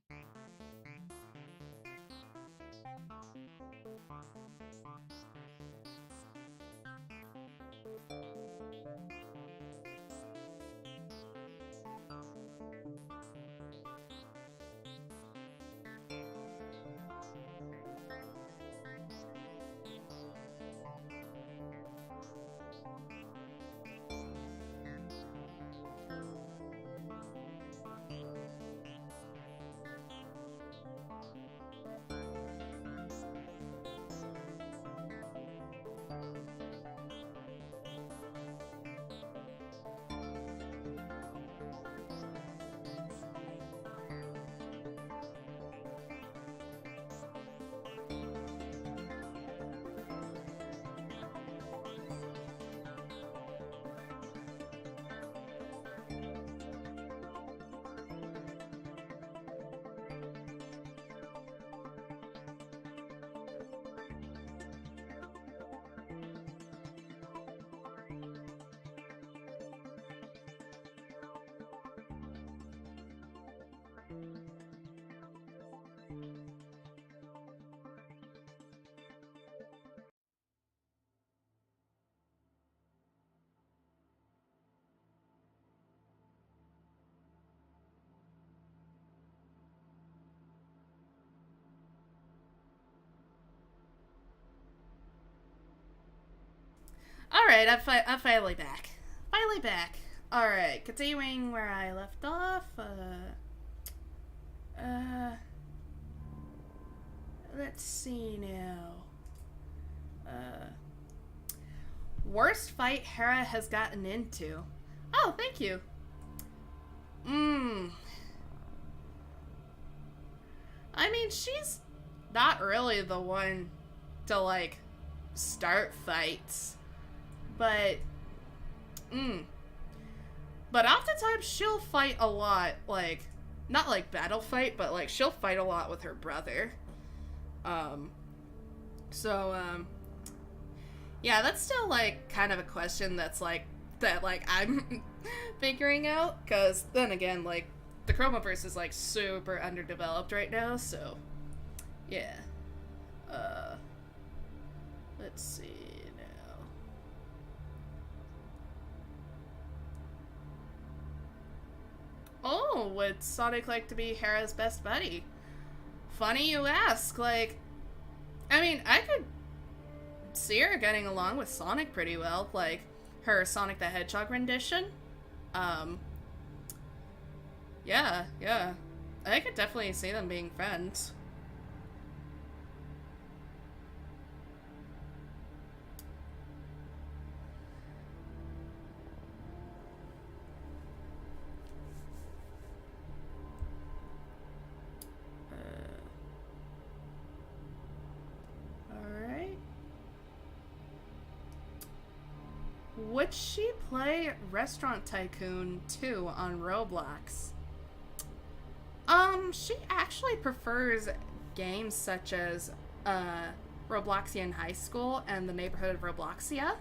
Alright, I'm finally back. Finally back. Alright, continuing where I left off. Let's see now. Worst fight Hera has gotten into. Oh, thank you. I mean, she's not really the one to, like, start fights. But oftentimes she'll fight a lot, like, not like battle fight, but like she'll fight a lot with her brother. Yeah, that's still like kind of a question that's like, that like I'm figuring out, because then again, like, the Chromaverse is like super underdeveloped right now, so yeah. Let's see. Oh, would Sonic like to be Hera's best buddy? Funny you ask. Like, I mean, I could see her getting along with Sonic pretty well. Like, her Sonic the Hedgehog rendition. Yeah. I could definitely see them being friends. Would she play Restaurant Tycoon 2 on Roblox? She actually prefers games such as Robloxian High School and the Neighborhood of Robloxia,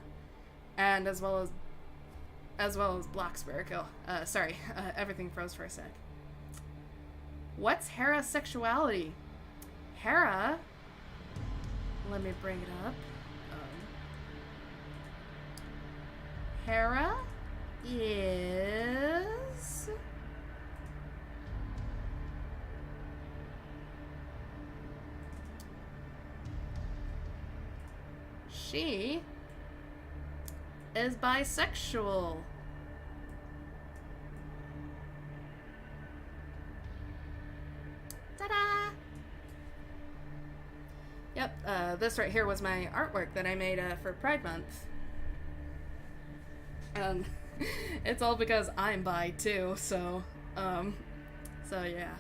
and as well as Bloxburg. Oh, sorry, everything froze for a sec. What's Hera's sexuality? Hera, let me bring it up. Hera is... She is bisexual. Ta-da! Yep, this right here was my artwork that I made for Pride Month. It's all because I'm bi too, so yeah.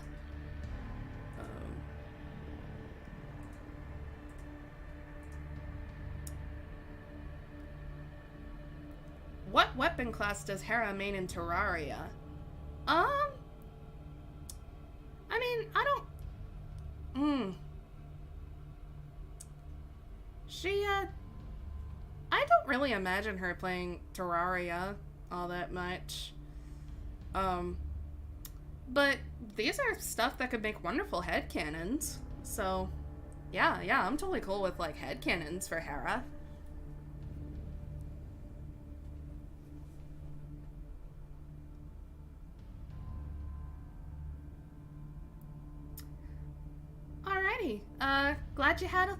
What weapon class does Hera main in Terraria? I mean, I don't... I don't really imagine her playing Terraria all that much. But these are stuff that could make wonderful headcanons. So, yeah, I'm totally cool with, like, headcanons for Hera. Alrighty. Glad you had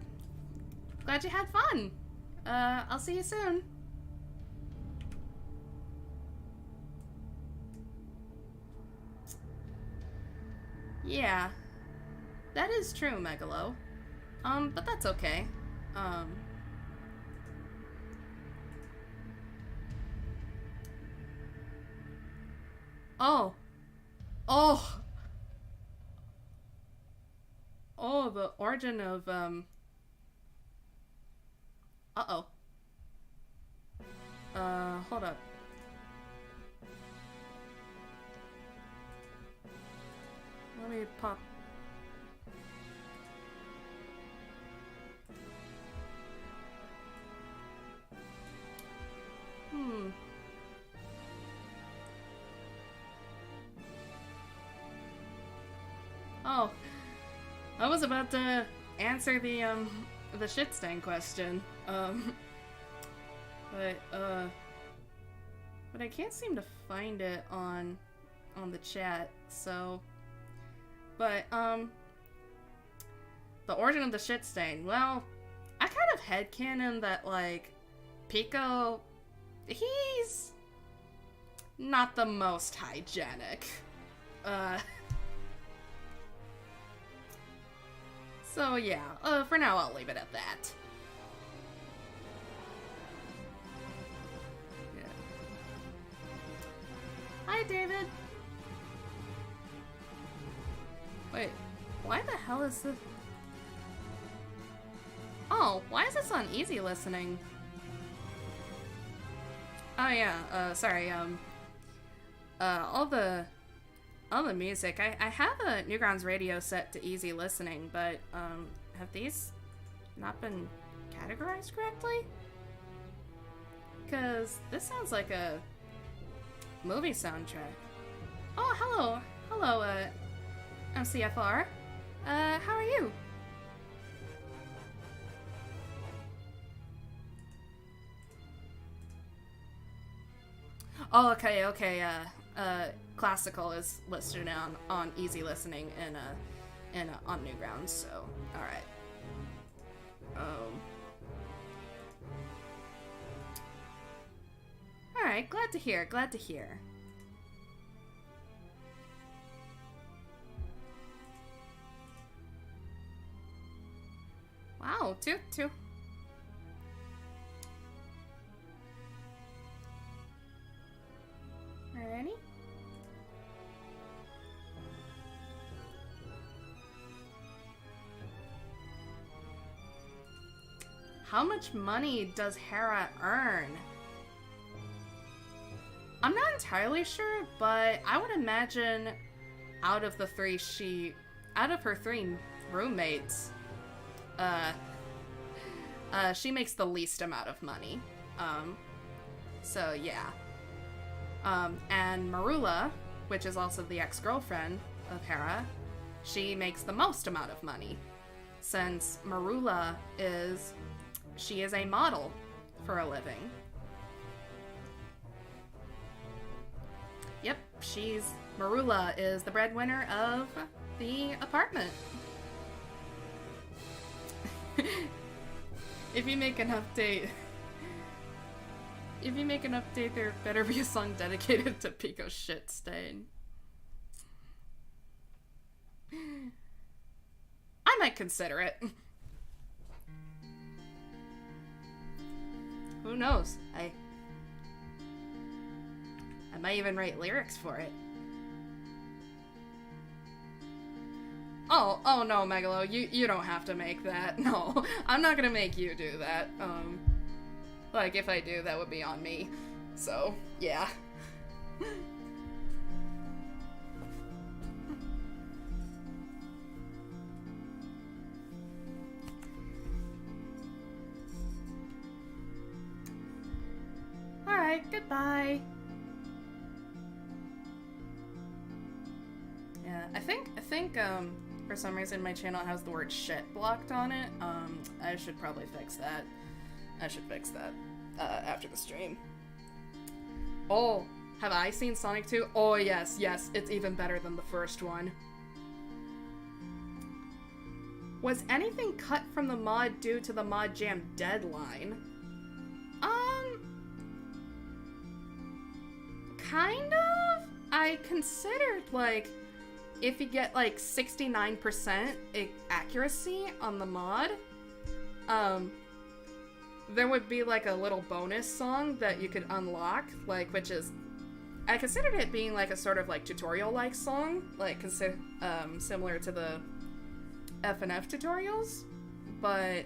fun. I'll see you soon. Yeah, that is true, Megalo. But that's okay. Oh. Oh! Oh, the origin of, uh-oh. Hold up. Let me pop. Oh. I was about to answer the shit stain question. But I can't seem to find it on the chat, so... But, the origin of the shit stain. Well, I kind of headcanon that, like, Pico, he's not the most hygienic. So yeah, for now I'll leave it at that. Yeah. Hi, David. Wait, why the hell is this? Oh, why is this on easy listening? Oh yeah, sorry, all the music, I have a Newgrounds radio set to easy listening, but, have these not been categorized correctly? Because this sounds like a movie soundtrack. Oh, hello, MCFR. How are you? Oh, okay, classical is listed on easy listening and on Newgrounds, so alright. Alright, glad to hear. Wow, two. Alrighty. How much money does Hera earn? I'm not entirely sure, but I would imagine out of her three roommates, she makes the least amount of money. So yeah. And Marula, which is also the ex-girlfriend of Hera, she makes the most amount of money, since Marula is a model for a living. Yep, Marula is the breadwinner of the apartment. If you make an update, there better be a song dedicated to Pico's shit stain. I might consider it. Who knows? I might even write lyrics for it. Oh no, Megalo, you don't have to make that. No, I'm not gonna make you do that. Like, if I do, that would be on me. So, yeah. Goodbye. Yeah, I think, for some reason my channel has the word shit blocked on it. I should probably fix that. I should fix that, after the stream. Oh, have I seen Sonic 2? Oh, yes, yes, it's even better than the first one. Was anything cut from the mod due to the mod jam deadline? Kind of? I considered, like, if you get, like, 69% accuracy on the mod, there would be, like, a little bonus song that you could unlock, like, which is... I considered it being, like, a sort of, like, tutorial-like song, like, similar to the FNF tutorials, but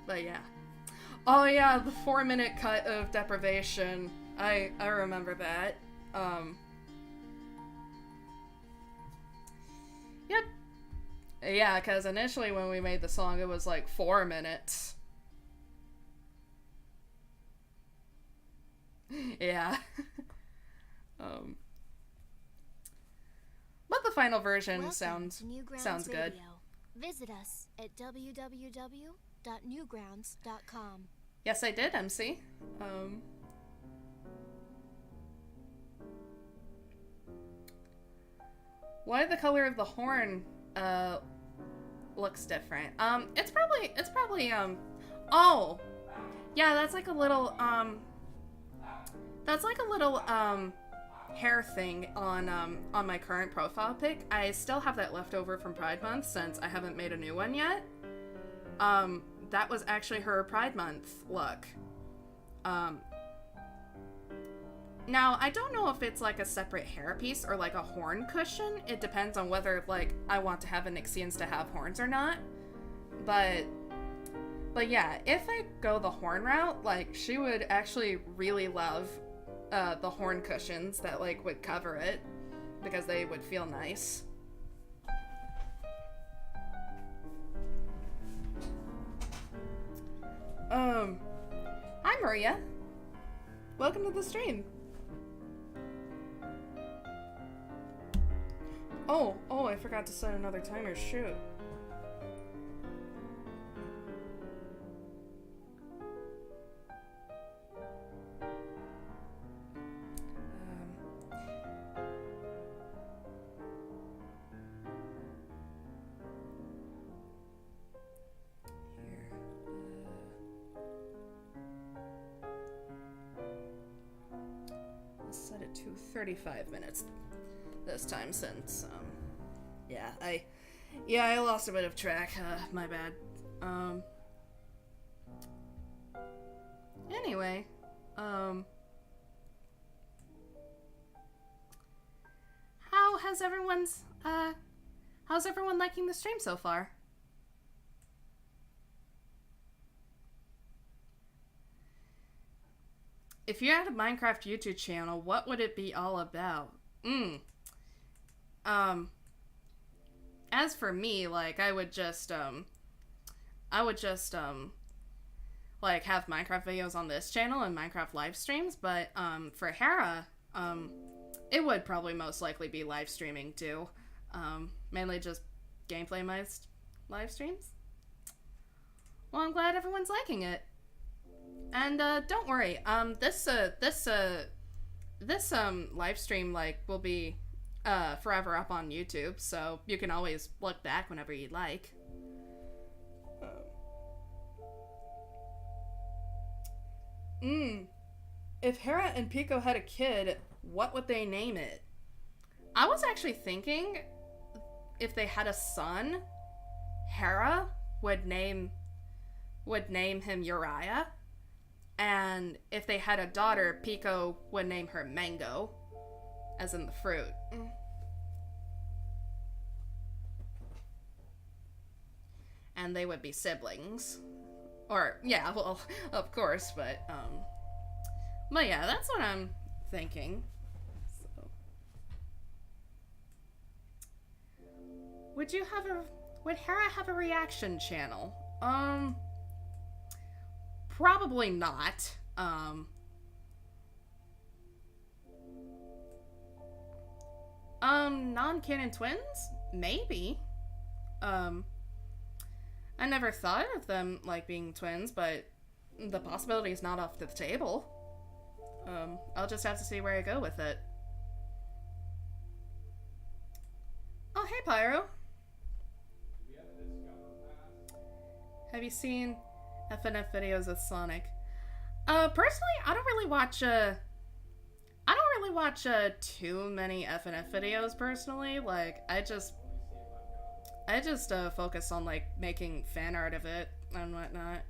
yeah. Oh yeah, the 4-minute cut of Deprivation. I remember that. Yep. Yeah, because initially when we made the song, it was like 4 minutes. Yeah. But the final version Welcome sounds to good. Radio. Visit us at www.newgrounds.com. Yes, I did, MC. Why the color of the horn looks different? It's probably oh, yeah, that's like a little hair thing on my current profile pic. I still have that left over from Pride Month since I haven't made a new one yet. That was actually her Pride Month look. Now, I don't know if it's like a separate hair piece or like a horn cushion. It depends on whether like I want to have a Nixians to have horns or not. But yeah, if I go the horn route, like she would actually really love the horn cushions that like would cover it because they would feel nice. Hi Maria. Welcome to the stream. Oh, I forgot to set another timer, shoot. Let's set it to 35 minutes this time since, I lost a bit of track, my bad. Anyway, how's everyone liking the stream so far? If you had a Minecraft YouTube channel, what would it be all about? As for me, like, I would just, like, have Minecraft videos on this channel and Minecraft live streams, but, for Hera, it would probably most likely be live streaming, too. Mainly just gameplay-based live streams. Well, I'm glad everyone's liking it. And, don't worry, this live stream, like, will be, forever up on YouTube, so you can always look back whenever you'd like. If Hera and Pico had a kid, what would they name it? I was actually thinking if they had a son, Hera would name him Uriah, and if they had a daughter, Pico would name her Mango, as in the fruit. And they would be siblings. Or, yeah, well, of course, but yeah, that's what I'm thinking. So. Would Hera have a reaction channel? Probably not. Non-canon twins? Maybe. I never thought of them, like, being twins, but the possibility is not off the table. I'll just have to see where I go with it. Oh, hey, Pyro. Have you seen FNF videos with Sonic? Personally, I don't really watch too many FNF videos, personally. Like, I just focus on, like, making fan art of it and whatnot.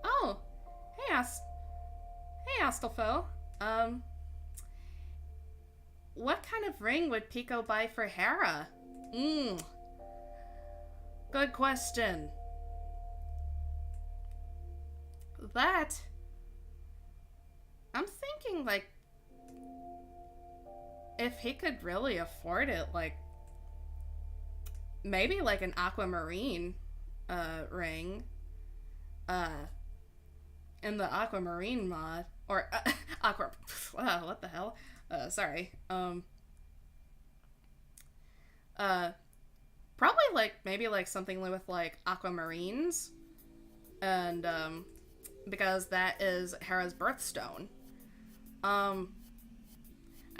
Oh, hey, Astelfo. What kind of ring would Pico buy for Hera? Good question. I'm thinking, like, if he could really afford it, like, maybe, like, an aquamarine, ring, in the aquamarine mod, or, what the hell? Sorry. Probably, like, maybe, like, something with, like, aquamarines, and, because that is Hera's birthstone. I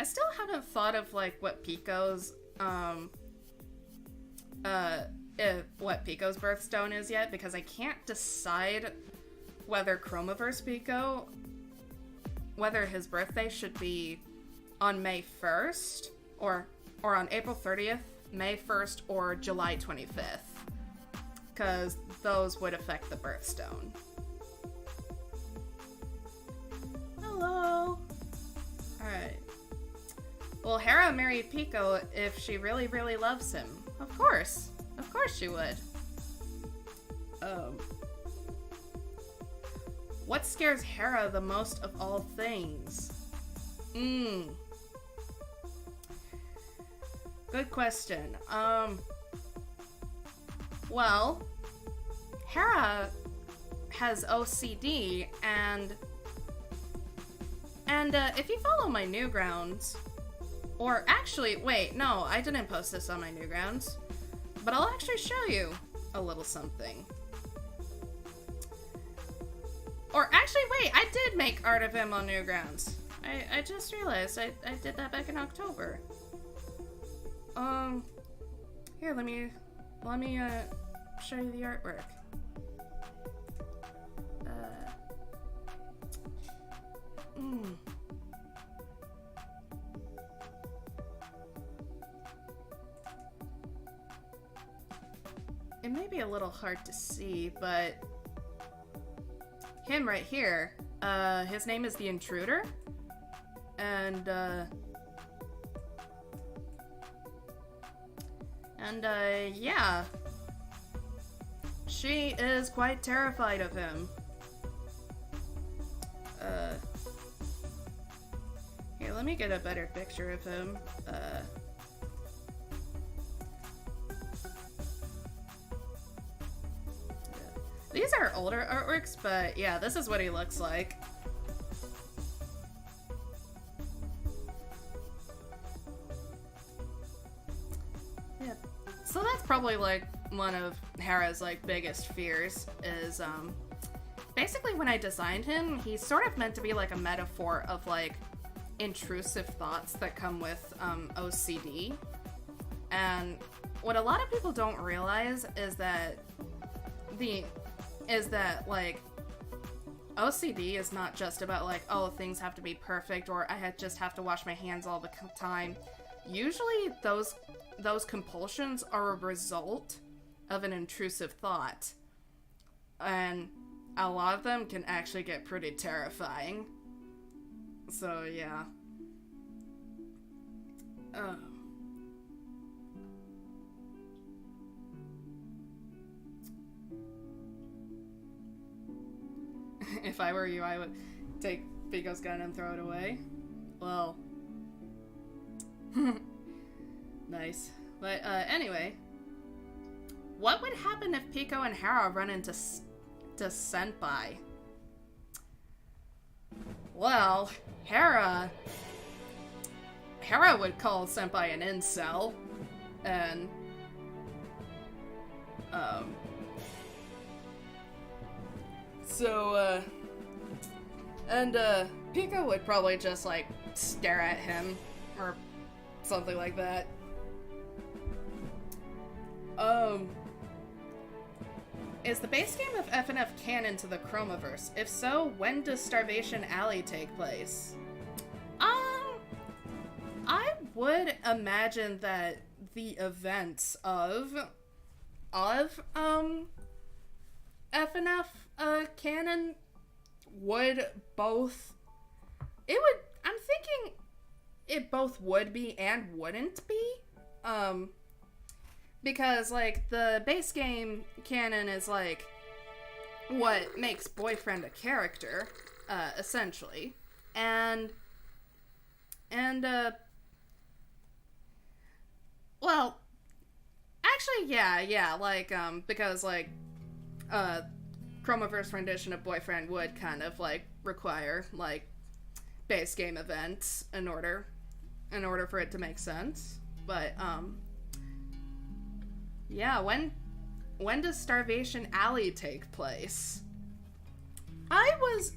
still haven't thought of, like, what Pico's birthstone is yet, because I can't decide whether Chromaverse Pico, whether his birthday should be on May 1st, or on April 30th, May 1st, or July 25th, because those would affect the birthstone. Hello! Alright. Will Hera marry Pico if she really, really loves him? Of course. Of course she would. What scares Hera the most of all things? Good question. Well, Hera has OCD, and if you follow my Newgrounds, or actually, wait, no, I didn't post this on my Newgrounds, but I'll actually show you a little something. Or actually, wait, I did make art of him on Newgrounds. I just realized I did that back in October. Here, let me show you the artwork. It may be a little hard to see, but him right here, his name is the Intruder, and yeah, she is quite terrified of him. Here, let me get a better picture of him. These are older artworks, but yeah, this is what he looks like. Yeah, so that's probably like one of Hera's like biggest fears is basically when I designed him, he's sort of meant to be like a metaphor of like intrusive thoughts that come with OCD. And what a lot of people don't realize is that like OCD is not just about like, oh, things have to be perfect, or I just have to wash my hands all the time. Usually those compulsions are a result of an intrusive thought, and a lot of them can actually get pretty terrifying. So yeah. If I were you, I would take Pico's gun and throw it away. Well. Nice. But, anyway. what would happen if Pico and Hera run into Senpai? Well, Hera would call Senpai an incel, and Pico would probably just like stare at him or something like that. Is the base game of FNF canon to the Chromaverse? If so, when does Starvation Alley take place? I would imagine that the events of FNF canon would both, I'm thinking it both would be and wouldn't be, because like the base game canon is like what makes Boyfriend a character, essentially, and well, actually, yeah, like, because, like, Chromaverse rendition of Boyfriend would kind of, like, require, like, base game events in order for it to make sense. But, yeah, when does Starvation Alley take place? I was,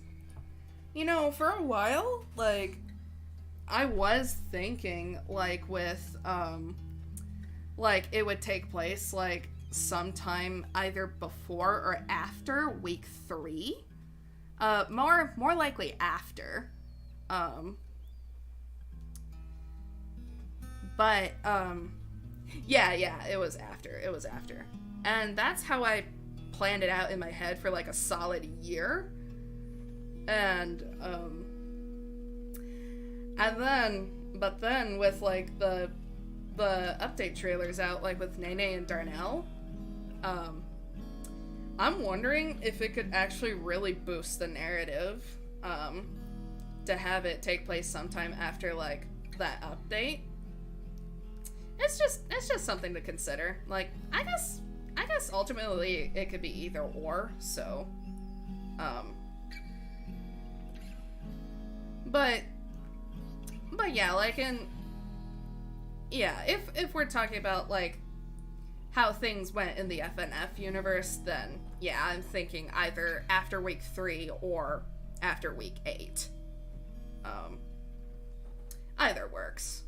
for a while, like, I was thinking, like, with, like, it would take place, like, sometime either before or after week 3. More likely after. But, yeah, it was after. It was after. And that's how I planned it out in my head for, like, a solid year. And then with, like, the update trailers out, like with Nene and Darnell, I'm wondering if it could actually really boost the narrative, to have it take place sometime after, like, that update. It's just something to consider. Like, I guess ultimately it could be either or, so, but yeah, like, if we're talking about, like, how things went in the FNF universe, then, yeah, I'm thinking either after week 3 or after week 8. Either works.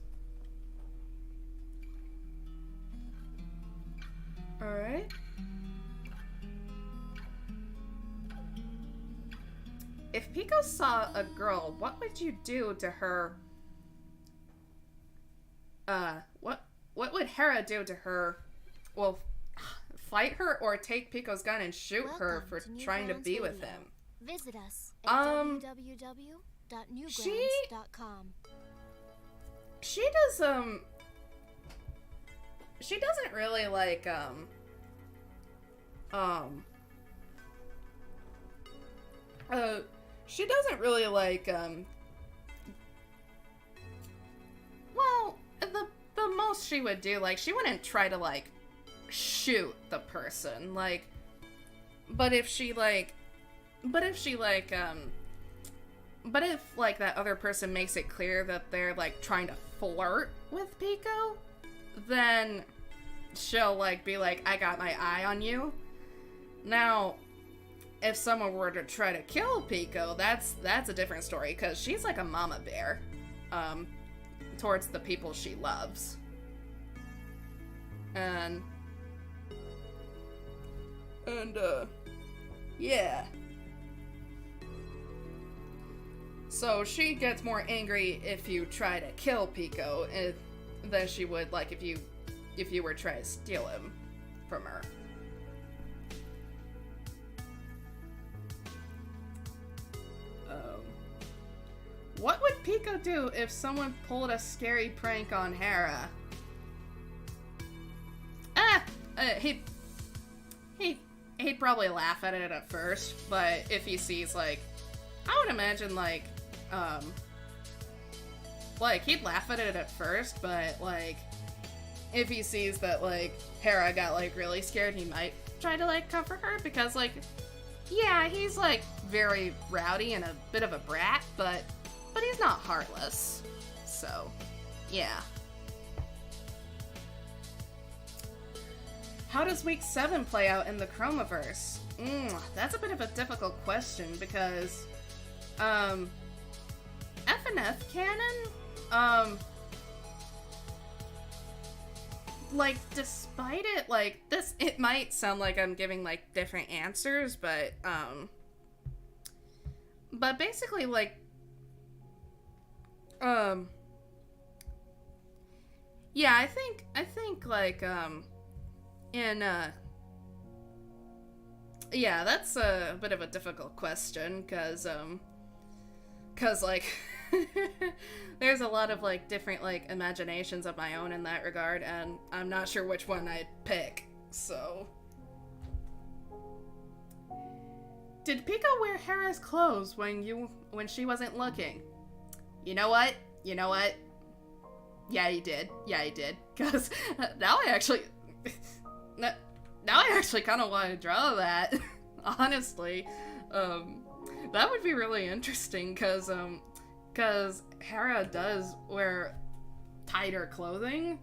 Alright. If Pico saw a girl, what would you do to her? What would Hera do to her? Well, fight her or take Pico's gun and shoot her for trying to be with him? Visit us at www.newgrounds.com. She doesn't really like she doesn't really like well, the most she would do, like, she wouldn't try to, like, shoot the person, like, but if that other person makes it clear that they're, like, trying to flirt with Pico, then she'll, like, be like, I got my eye on you. Now, if someone were to try to kill Pico, that's a different story, because she's like a mama bear, towards the people she loves. And yeah. So she gets more angry if you try to kill Pico than she would, like, if you were trying to steal him from her. What would Pico do if someone pulled a scary prank on Hera? He'd probably laugh at it at first, but if he sees, like, I would imagine, like, he'd laugh at it at first, but, like, if he sees that, like, Hera got, like, really scared, he might try to, like, comfort her, because, like, yeah, he's, like, very rowdy and a bit of a brat, but he's not heartless. So, yeah. How does week 7 play out in the Chromaverse? That's a bit of a difficult question, because, FNF canon, like, despite it, like, this, it might sound like I'm giving, like, different answers, but basically, like, yeah, I think, like, yeah, that's a bit of a difficult question, cause, like, there's a lot of, like, different, like, imaginations of my own in that regard, and I'm not sure which one I'd pick, so. Did Pico wear Hera's clothes when she wasn't looking? You know what? Yeah, he did. Cause now I actually kind of want to draw that, honestly. That would be really interesting, cause Hera does wear tighter clothing,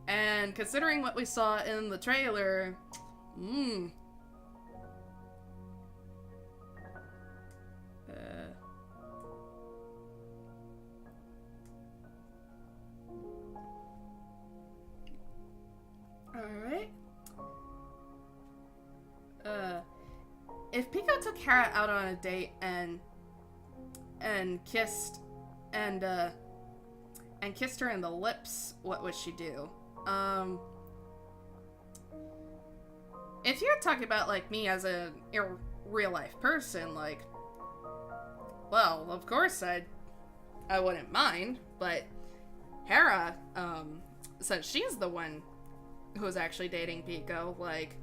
and considering what we saw in the trailer, alright. If Pico took Hera out on a date and kissed kissed her in the lips, what would she do? If you're talking about, like, me as a real life person, like, well, of course I wouldn't mind, but Hera, since she's the one who's actually dating Pico, like,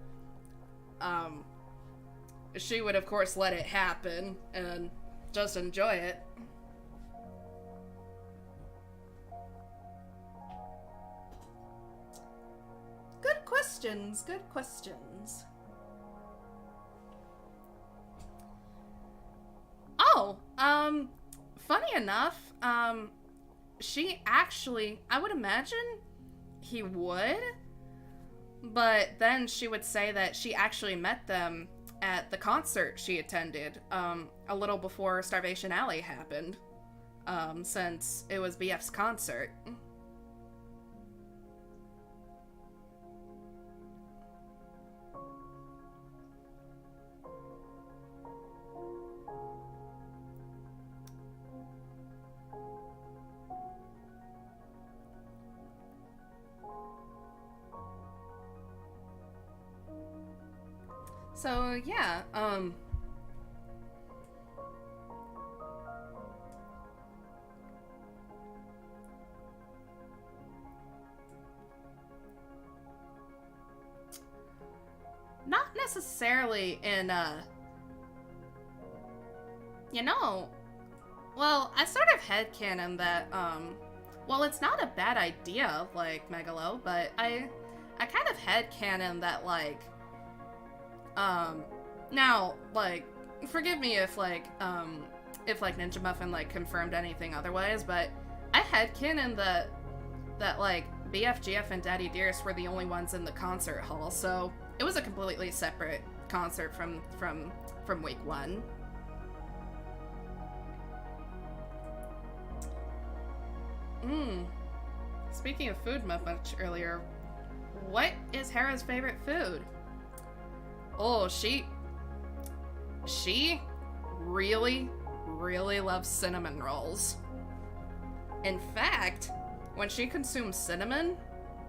she would of course let it happen and just enjoy it. Good questions. Oh, funny enough, she actually, I would imagine he would, but then she would say that she actually met them at the concert she attended, a little before Starvation Alley happened, since it was BF's concert. So, yeah, not necessarily in, well, I sort of headcanon that, well, it's not a bad idea, like, Megalo, but I kind of headcanon that, like, now, like, forgive me if Ninja Muffin, like, confirmed anything otherwise, but I headcanon that, like, BFGF and Daddy Dearest were the only ones in the concert hall, so it was a completely separate concert from week 1. Speaking of food much earlier, what is Hera's favorite food? Oh, she really, really loves cinnamon rolls. In fact, when she consumes cinnamon,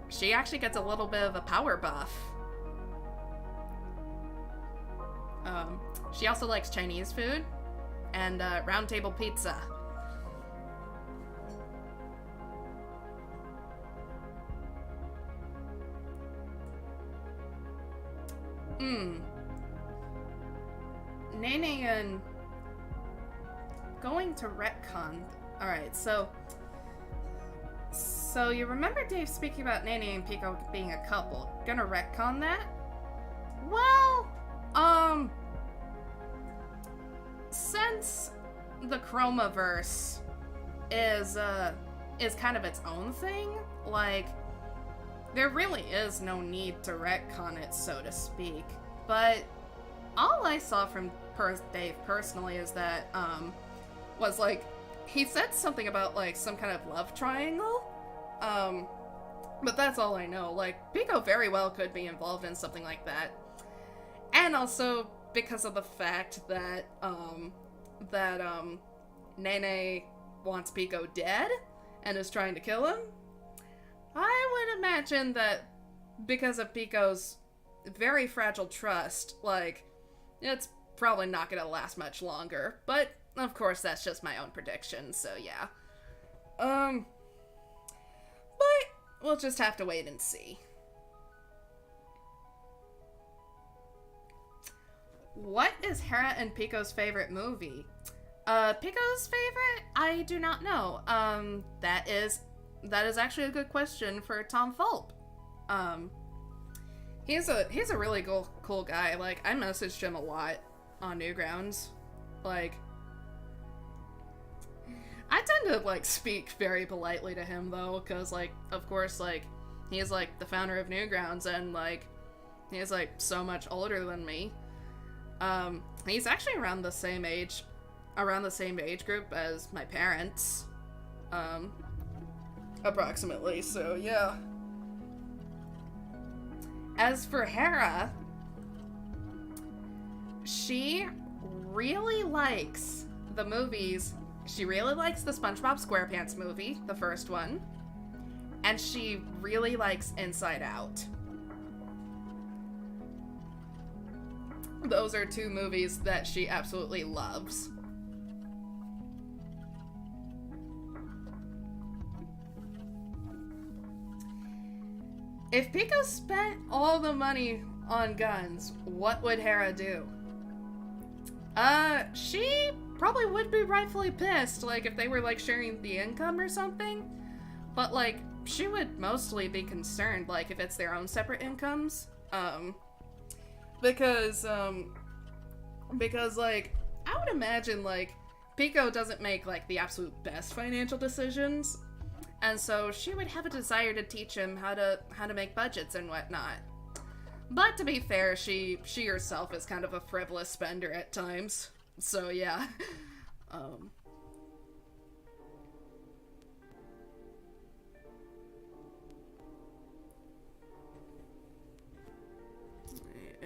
she actually gets a little bit of a power buff. She also likes Chinese food and round table pizza. Nene and going to retcon. Alright, so So you remember Dave speaking about Nene and Pico being a couple. Gonna retcon that? Well, since the Chromaverse is kind of its own thing, like, there really is no need to retcon it, so to speak. But all I saw from Dave personally is that, was like, he said something about, like, some kind of love triangle. But that's all I know. Like, Pico very well could be involved in something like that. And also because of the fact that, Nene wants Pico dead and is trying to kill him. I would imagine that because of Pico's very fragile trust, like, it's probably not gonna last much longer. But, of course, that's just my own prediction, so yeah. But we'll just have to wait and see. What is Hera and Pico's favorite movie? Pico's favorite? I do not know. That is actually a good question for Tom Fulp. He's a really cool guy. Like, I messaged him a lot on Newgrounds. Like, I tend to, like, speak very politely to him, though, because, like, of course, like, he's, like, the founder of Newgrounds, and, like, he's, like, so much older than me. He's actually around the same age group as my parents. Approximately, so yeah. As for Hera, she really likes the movies. She really likes the SpongeBob SquarePants movie, the first one. And she really likes Inside Out. Those are two movies that she absolutely loves. If Pico spent all the money on guns, what would Hera do? She probably would be rightfully pissed, like, if they were, like, sharing the income or something. But, like, she would mostly be concerned, like, if it's their own separate incomes. Because, like, I would imagine, like, Pico doesn't make, like, the absolute best financial decisions. And so she would have a desire to teach him how to make budgets and whatnot. But to be fair, she herself is kind of a frivolous spender at times. So yeah. I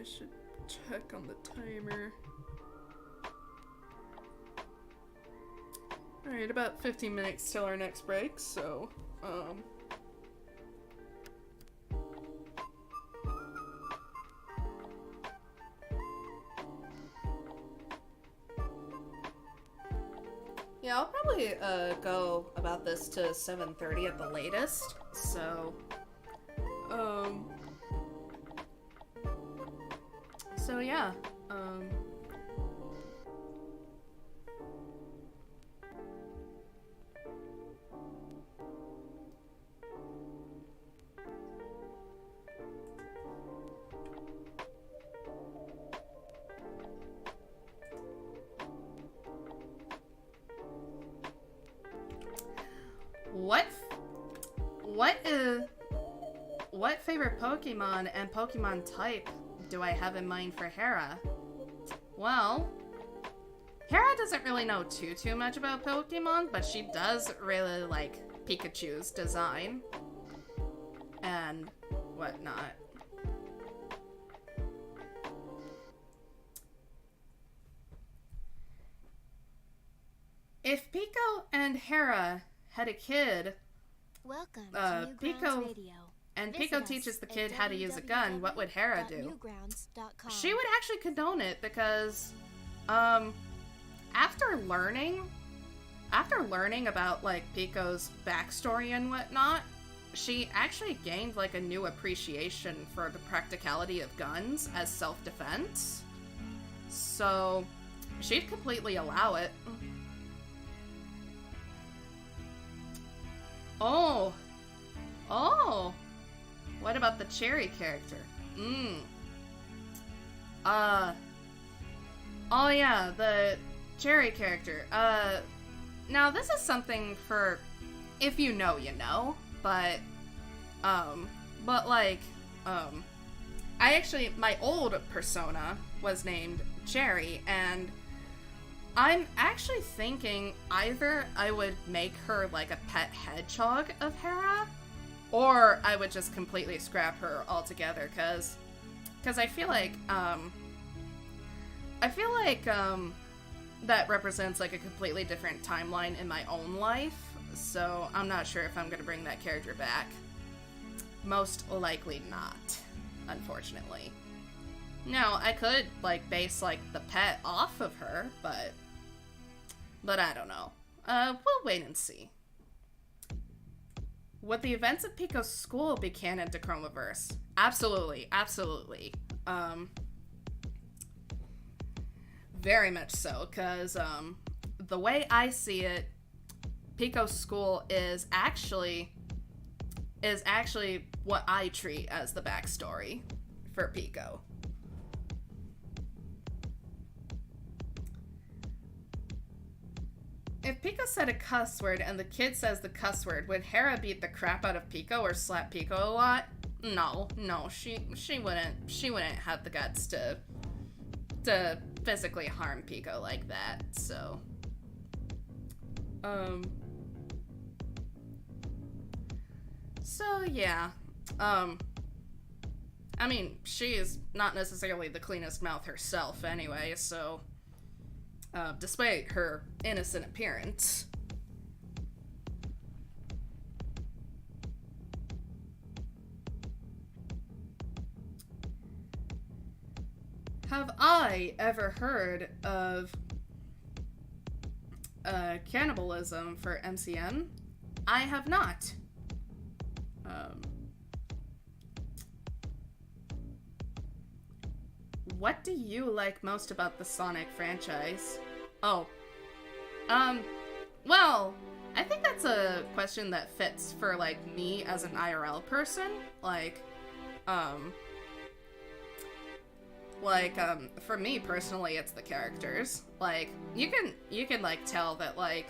should check on the timer. Alright, about 15 minutes till our next break, so, yeah, I'll probably, go about this to 7:30 at the latest, so, yeah, what favorite Pokemon and Pokemon type do I have in mind for Hera? Well, Hera doesn't really know too much about Pokemon, but she does really like Pikachu's design and whatnot. If Pico and Hera had a kid, Welcome to Pico Radio. and Visit Pico us teaches the at kid how to use a gun, what would Hera do? www.newgrounds.com. She would actually condone it because, after learning about, like, Pico's backstory and whatnot, she actually gained, like, a new appreciation for the practicality of guns as self-defense. So, she'd completely allow it. What about the Cherry character? Oh yeah, the Cherry character. Now this is something for, if you know, you know, but like, I actually, my old persona was named Cherry, and I'm actually thinking either I would make her like a pet hedgehog of Hera, or I would just completely scrap her altogether, cause I feel like, that represents like a completely different timeline in my own life, so I'm not sure if I'm gonna bring that character back. Most likely not, unfortunately. Now, I could, like, base, like, the pet off of her, but I don't know. We'll wait and see. Would the events of Pico's school be canon to Chromaverse? Absolutely, absolutely. Very much so, because, the way I see it, Pico's school is actually what I treat as the backstory for Pico. If Pico said a cuss word and the kid says the cuss word, would Hera beat the crap out of Pico or slap Pico a lot? No, she wouldn't have the guts to physically harm Pico like that, so. So yeah. I mean, she is not necessarily the cleanest mouth herself anyway, so despite her innocent appearance. Have I ever heard of cannibalism for MCM? I have not. What do you like most about the Sonic franchise? Oh. Well, I think that's a question that fits for, like, me as an IRL person. For me personally, it's the characters. Like, you can, like, tell that, like,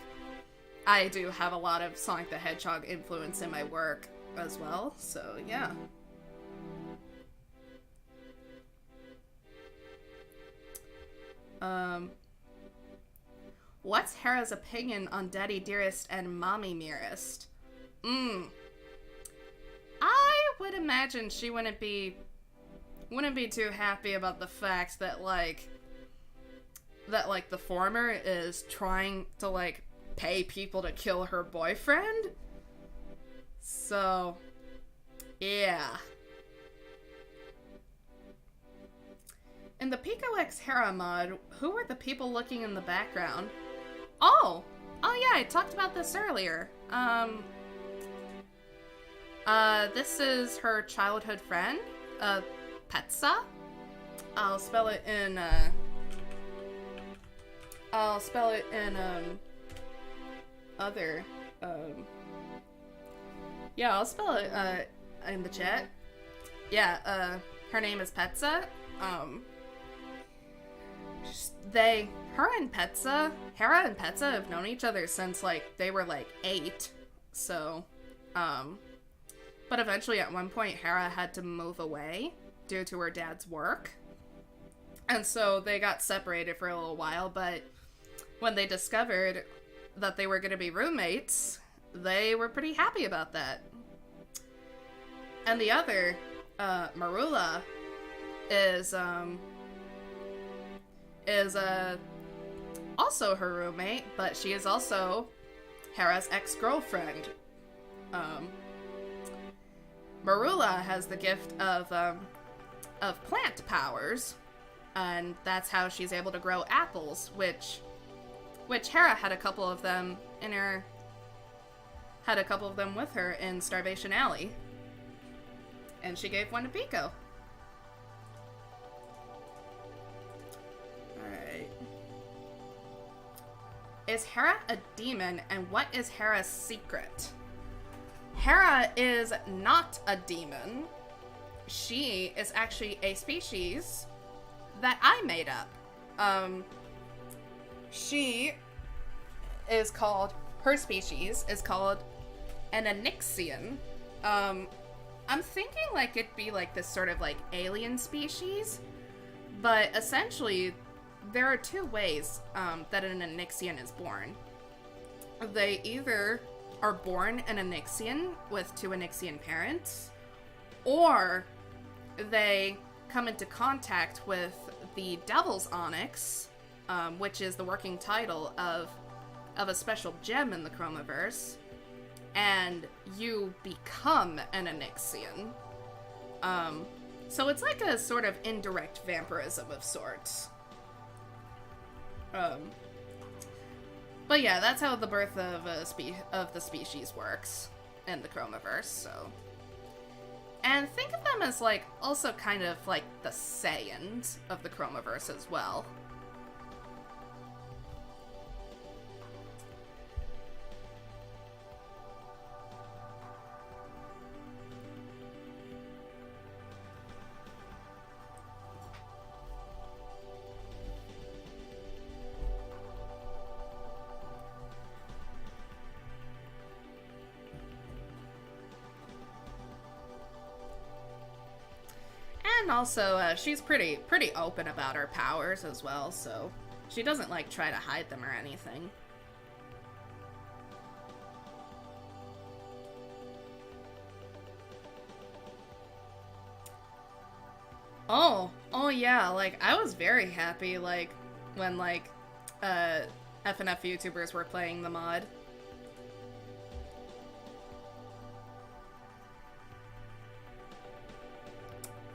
I do have a lot of Sonic the Hedgehog influence in my work as well, so yeah. What's Hera's opinion on Daddy Dearest and Mommy Nearest? I would imagine she wouldn't be too happy about the fact that, like, the former is trying to, like, pay people to kill her boyfriend. So, yeah. In the Pico X Hera mod, who were the people looking in the background? Oh yeah, I talked about this earlier. This is her childhood friend, Petsa. I'll spell it in other, yeah, I'll spell it, in the chat. Yeah, her name is Petsa. Hera and Petsa have known each other since, like, they were, like, 8, so, but eventually at one point Hera had to move away due to her dad's work, and so they got separated for a little while, but when they discovered that they were going to be roommates, they were pretty happy about that. And the other, Marula, is also her roommate, but she is also Hera's ex-girlfriend. Marula has the gift of plant powers, and that's how she's able to grow apples, which Hera had a couple of them with her in Starvation Alley. And she gave one to Pico. Alright. Is Hera a demon, and what is Hera's secret? Hera is not a demon. she is actually a species that I made up. She is called, her species is called an Onyxian. I'm thinking like it'd be like this sort of like alien species, but essentially there are two ways that an Onyxian is born. They either are born an Onyxian with two Onyxian parents, or they come into contact with the Devil's Onyx, which is the working title of a special gem in the Chromaverse, and you become an Onyxian. So it's like a sort of indirect vampirism of sorts. But yeah, that's how the birth of the species works in the Chromaverse, so. And think of them as, like, also kind of like the Saiyans of the Chromaverse as well. And also, she's pretty open about her powers as well, so she doesn't, like, try to hide them or anything. Oh yeah, like, I was very happy, like, when, like, FNF YouTubers were playing the mod.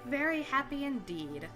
Very happy indeed.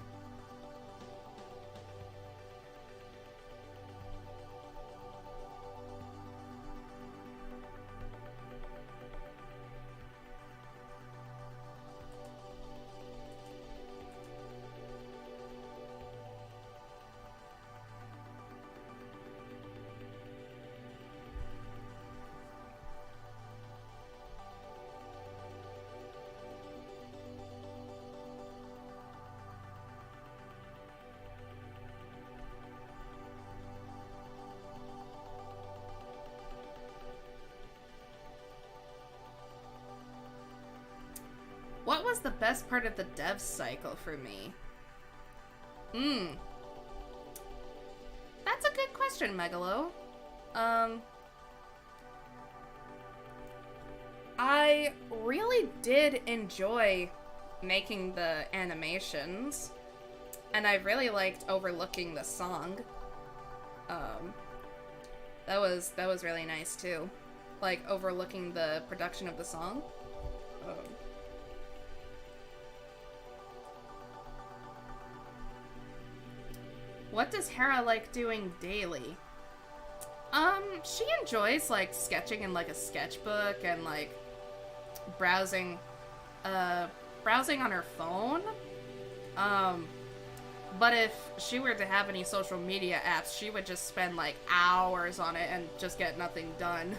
What was the best part of the dev cycle for me? That's a good question, Megalo. I really did enjoy making the animations, and I really liked overlooking the song. That was really nice too. Like, overlooking the production of the song. What does Hera like doing daily? She enjoys, like, sketching in, like, a sketchbook and, like, browsing on her phone. But if she were to have any social media apps, she would just spend, like, hours on it and just get nothing done.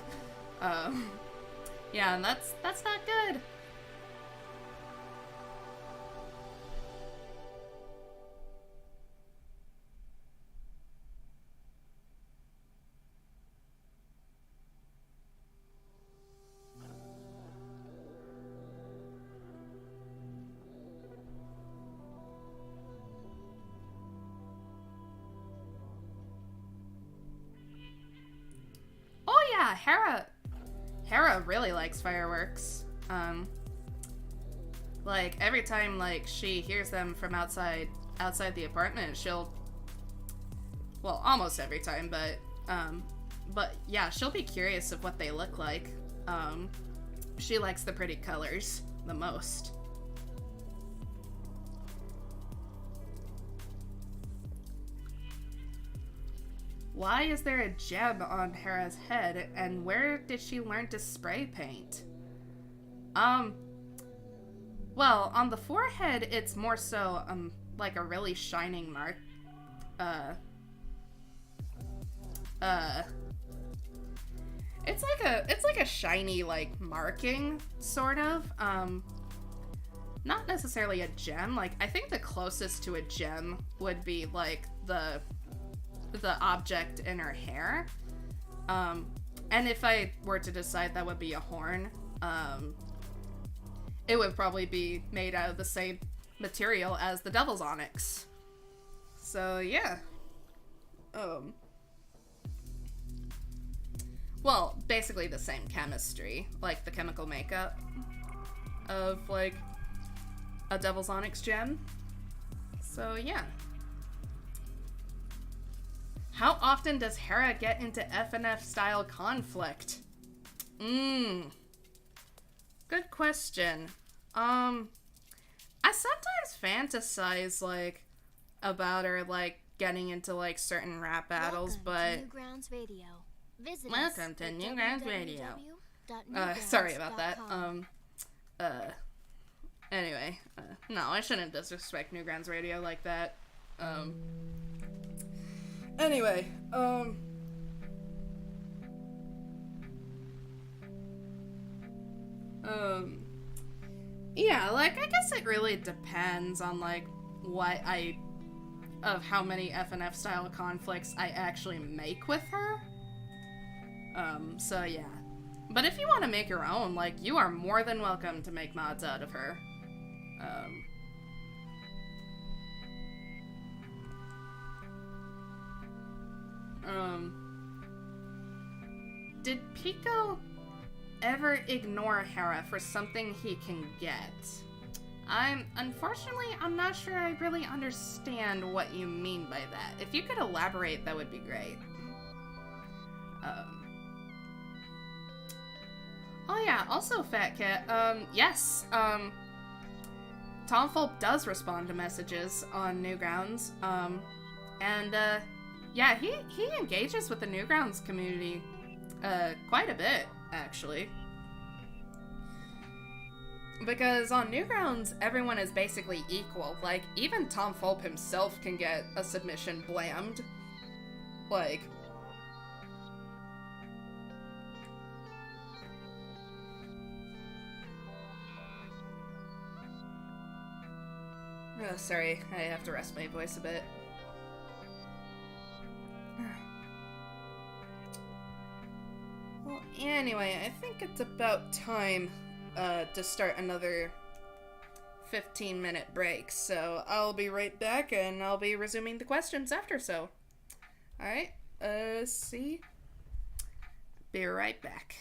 Yeah, and that's not good. Hera really likes fireworks. Like, every time, like, she hears them from outside the apartment, she'll, well, almost every time, but yeah, she'll be curious of what they look like. She likes the pretty colors the most. Why is there a gem on Hera's head, and where did she learn to spray paint? Well, on the forehead, it's more so, like a really shining mark. It's like a shiny, like, marking, sort of. not necessarily a gem. Like, I think the closest to a gem would be like the object in her hair. And if I were to decide that would be a horn, it would probably be made out of the same material as the Devil's Onyx. So yeah. Well, basically the same chemistry, like the chemical makeup of like a Devil's Onyx gem. So yeah. How often does Hera get into FNF style conflict? Good question. I sometimes fantasize like about her like getting into like certain rap battles, but Newgrounds Radio. Visit welcome us to at Newgrounds Radio. www.newgrounds.com. Sorry about that. Anyway, no, I shouldn't disrespect Newgrounds Radio like that. Anyway, yeah, like, I guess it really depends on, like, how many FNF style conflicts I actually make with her. So yeah. But if you want to make your own, like, you are more than welcome to make mods out of her. Did Pico ever ignore Hera for something he can get? Unfortunately, I'm not sure I really understand what you mean by that. If you could elaborate, that would be great. Oh yeah, also Fat Cat, yes, Tom Fulp does respond to messages on Newgrounds, yeah, he engages with the Newgrounds community, quite a bit, actually. Because on Newgrounds, everyone is basically equal. Like, even Tom Fulp himself can get a submission blammed. Like... Oh, sorry, I have to rest my voice a bit. Well, anyway, I think it's about time to start another 15-minute break, so I'll be right back and I'll be resuming the questions after, so. Alright, see? Be right back.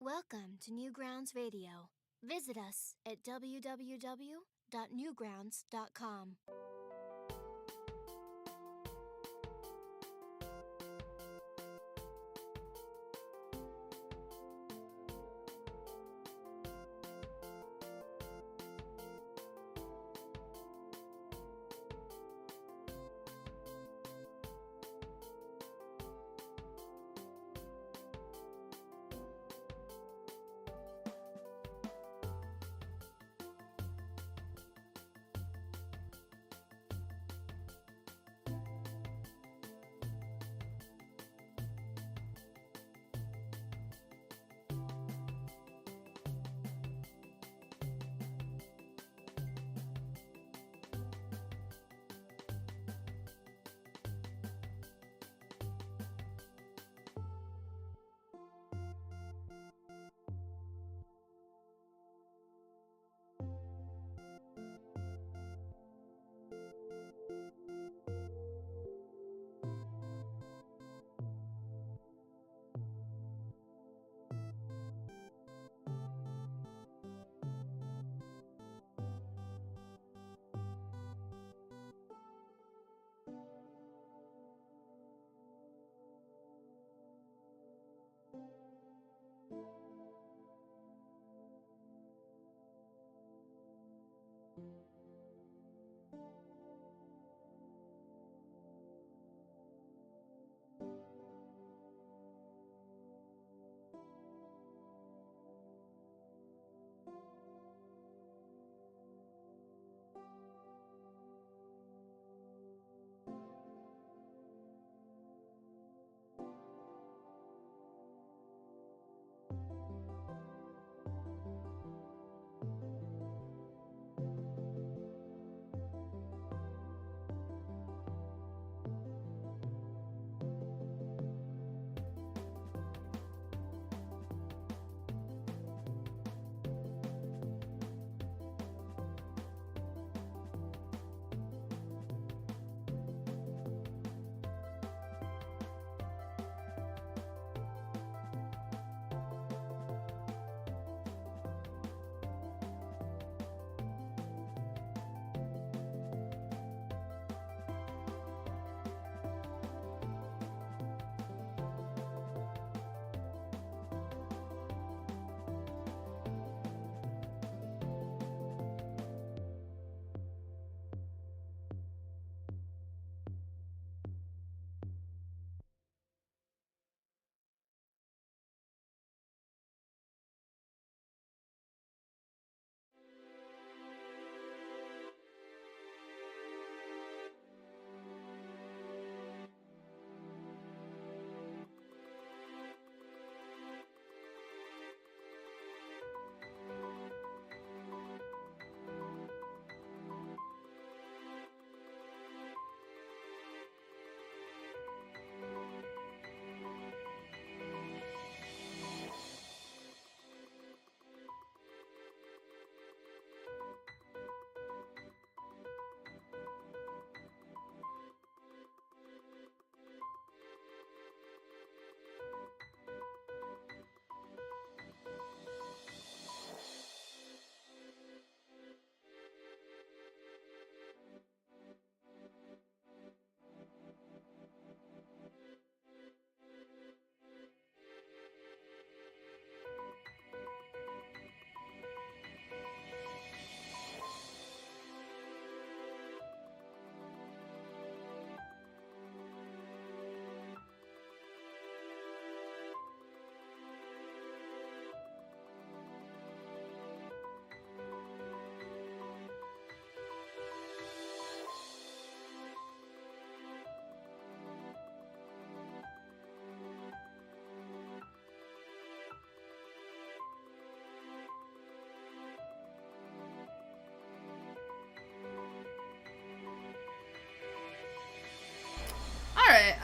Welcome to Newgrounds Radio. Visit us at www.newgrounds.com.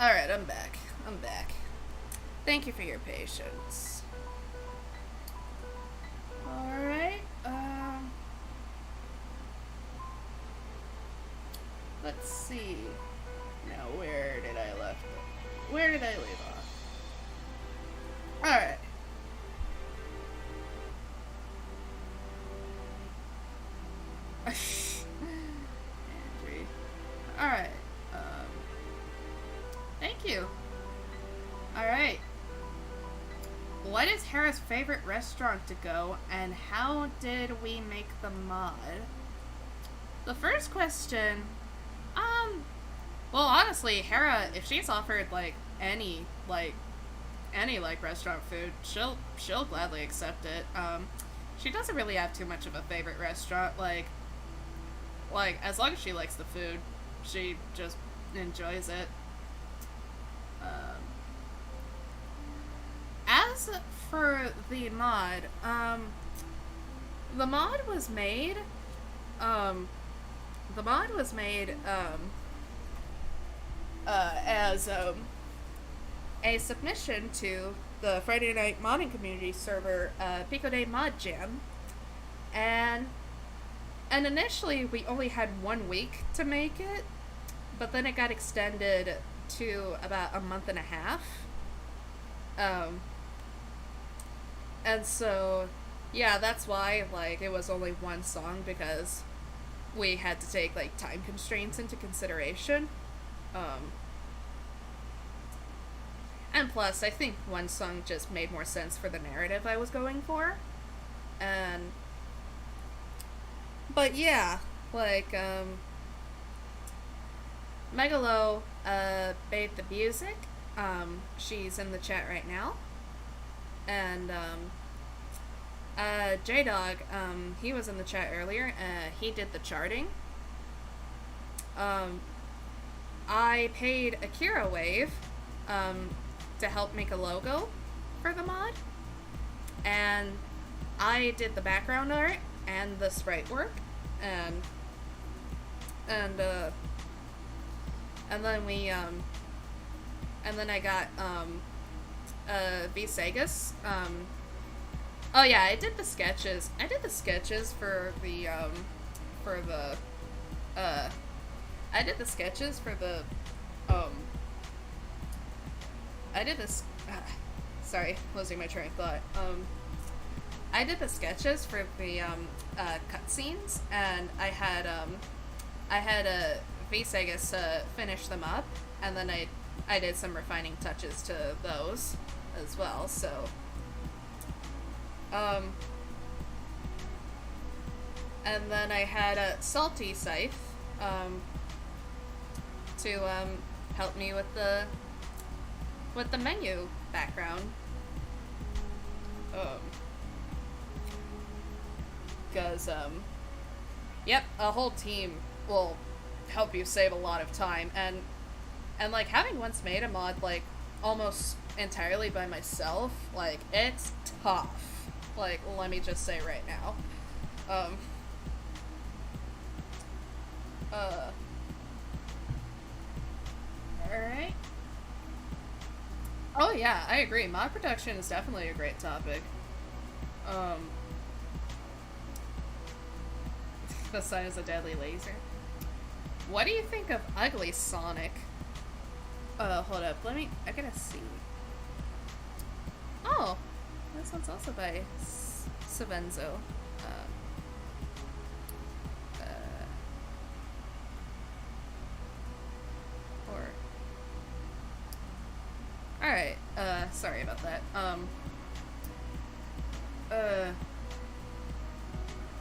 Alright, I'm back. I'm back. Thank you for your patience. Alright, let's see. Now, where did I left it? Where did I leave off? Alright. what is Hera's favorite restaurant to go, and how did we make the mod? The first question, well, honestly, Hera, if she's offered, like, any restaurant food, she'll gladly accept it. She doesn't really have too much of a favorite restaurant, like, as long as she likes the food, she just enjoys it. As for the mod was made, as a submission to the Friday Night Modding Community server, Pico de Mod Jam, and initially we only had 1 week to make it, but then it got extended to about a month and a half. And so, yeah, that's why, like, it was only one song, because we had to take, like, time constraints into consideration. And plus, I think one song just made more sense for the narrative I was going for. But yeah, like, Megalo, made the music. She's in the chat right now. And, J-Dog, he was in the chat earlier. He did the charting. I paid Akira Wave, to help make a logo for the mod. And I did the background art and the sprite work. And then I got, V. Sagas. Oh yeah, I did the sketches. I did the sketches for the, sorry, losing my train of thought. I did the sketches for the, cutscenes, and I had a V-Sagas, finish them up, and then I did some refining touches to those as well, so, and then I had a Salty Scythe, to, help me with the menu background. Because, yep, a whole team will help you save a lot of time, and like, having once made a mod, like, almost entirely by myself, like, it's tough. Like, let me just say right now. Alright. Oh yeah, I agree. Mod production is definitely a great topic. The sun is a deadly laser. What do you think of Ugly Sonic? Hold up. I gotta see. Oh! This one's also by Savenzo. Alright, sorry about that.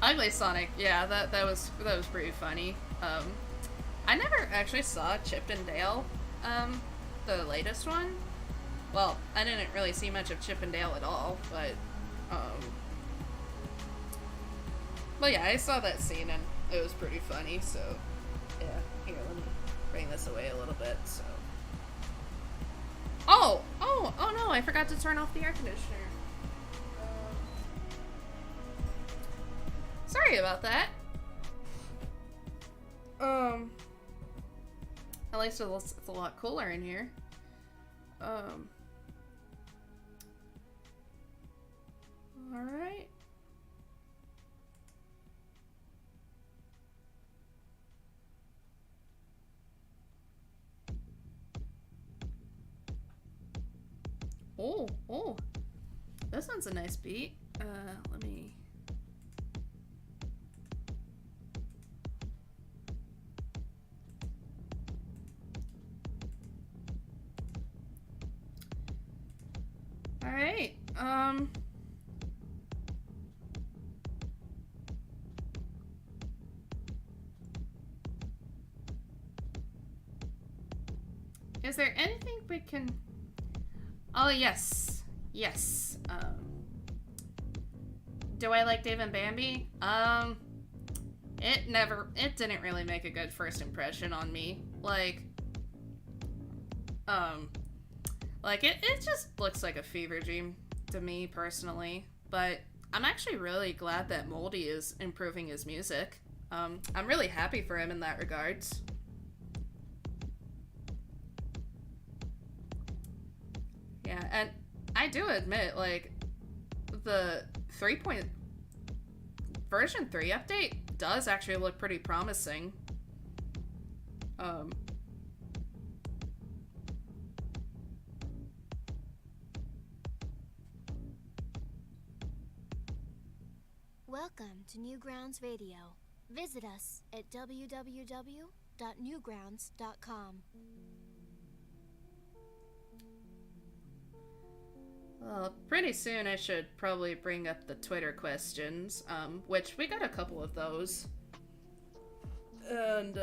Ugly Sonic, yeah, that was pretty funny. I never actually saw Chip and Dale, the latest one. Well, I didn't really see much of Chip and Dale at all, but yeah, I saw that scene and it was pretty funny, so, yeah. Here, let me bring this away a little bit, so. Oh no, I forgot to turn off the air conditioner. Sorry about that. At least it's a lot cooler in here. Alright. Oh, this one's a nice beat. Let me... Alright, is there anything we can... Oh, yes. Yes. Do I like Dave and Bambi? It didn't really make a good first impression on me. It just looks like a fever dream to me, personally. But I'm actually really glad that Moldy is improving his music. I'm really happy for him in that regards. Yeah, and I do admit, like, the version 3 update does actually look pretty promising. Welcome to Newgrounds Radio. Visit us at www.newgrounds.com. Well, pretty soon I should probably bring up the Twitter questions, which we got a couple of those. And,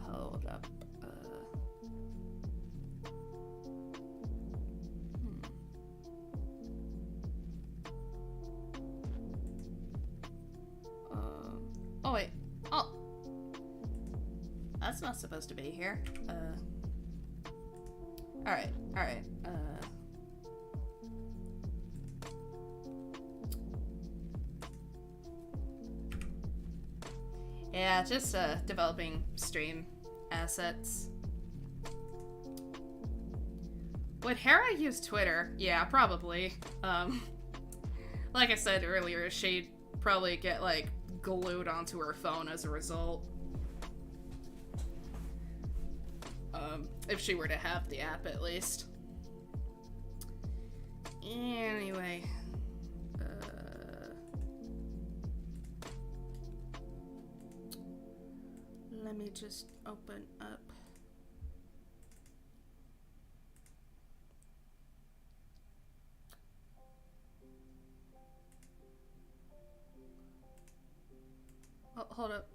hold up. Oh, wait. Oh. That's not supposed to be here. Alright. Yeah, just, developing stream assets. Would Hera use Twitter? Yeah, probably. Like I said earlier, she'd probably get, like, glued onto her phone as a result. If she were to have the app, at least. Anyway. Let me just open up. Oh, hold up.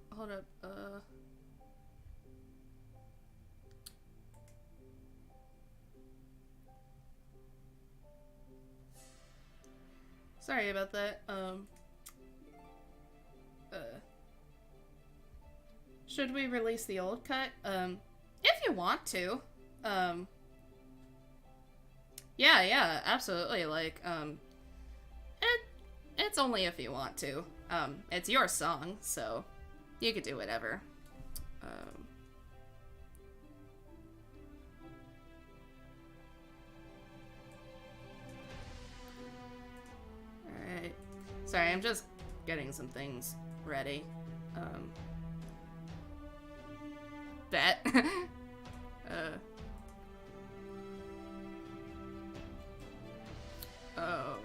Sorry about that. Should we release the old cut? If you want to. Yeah, absolutely. Like, it's only if you want to. It's your song, so you could do whatever. Alright. Sorry, I'm just getting some things ready. Bet. Oh.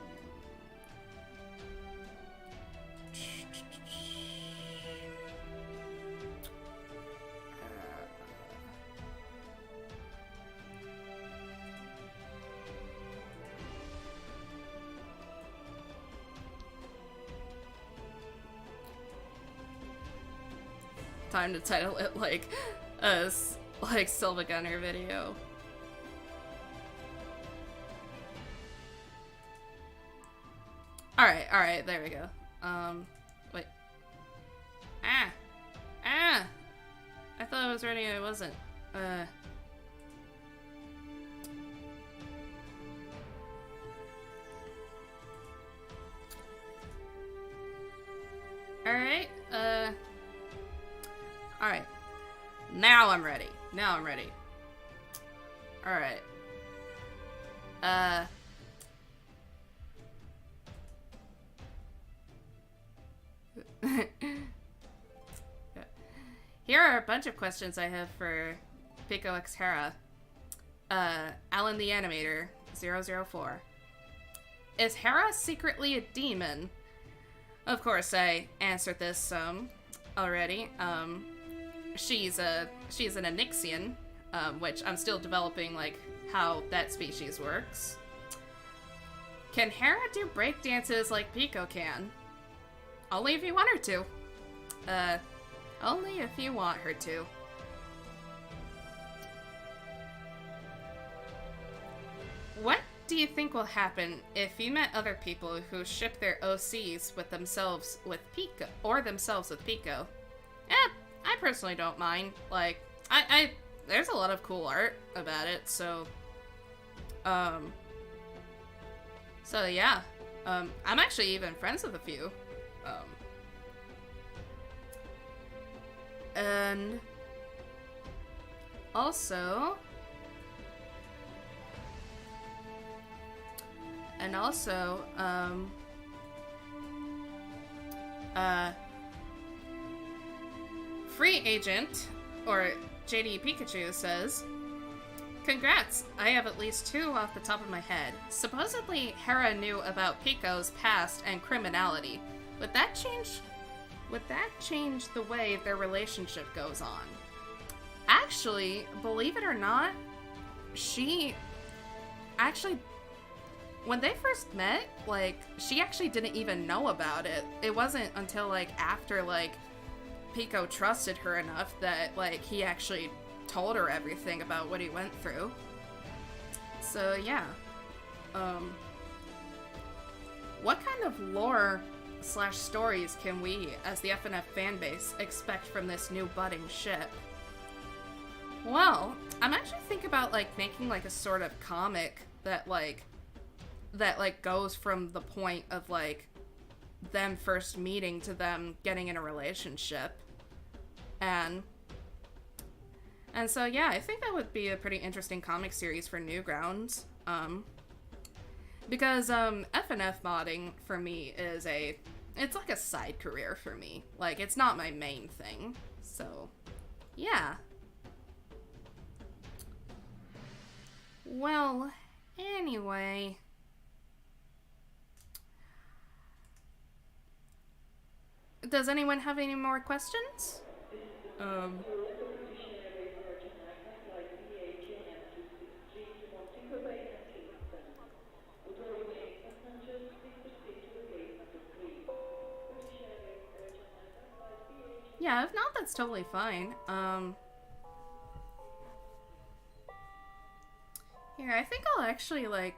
Time to title it like a Silva Gunner video. Alright, there we go. Wait. I thought I was ready, I wasn't. Alright, alright. Now I'm ready. Alright. Here are a bunch of questions I have for Pico X Hera. Alan the Animator, 004. Is Hera secretly a demon? Of course, I answered this already. she's an Onyxian, which I'm still developing, like, how that species works. Can Hera do break dances like Pico can? Only if you want her to. Only if you want her to. What do you think will happen if you met other people who ship their OCs with themselves with Pico, or themselves with Pico? I personally don't mind. Like, there's a lot of cool art about it, so yeah. I'm actually even friends with a few. And also, Free Agent, or JD Pikachu, says, "Congrats, I have at least 2 off the top of my head. Supposedly, Hera knew about Pico's past and criminality. Would that change the way their relationship goes on?" Actually, believe it or not, she actually, when they first met, like, she actually didn't even know about it. It wasn't until, like, after, like, Pico trusted her enough that, like, he actually told her everything about what he went through. So, yeah. What kind of lore / stories can we, as the FNF fanbase, expect from this new budding ship? Well, I'm actually thinking about, like, making, like, a sort of comic that goes from the point of, like, them first meeting to them getting in a relationship. And so, yeah, I think that would be a pretty interesting comic series for Newgrounds. Because, FNF modding, for me, it's like a side career for me. Like, it's not my main thing. So, yeah. Well, anyway. Does anyone have any more questions? Yeah, if not, that's totally fine. Here, I think I'll actually, like,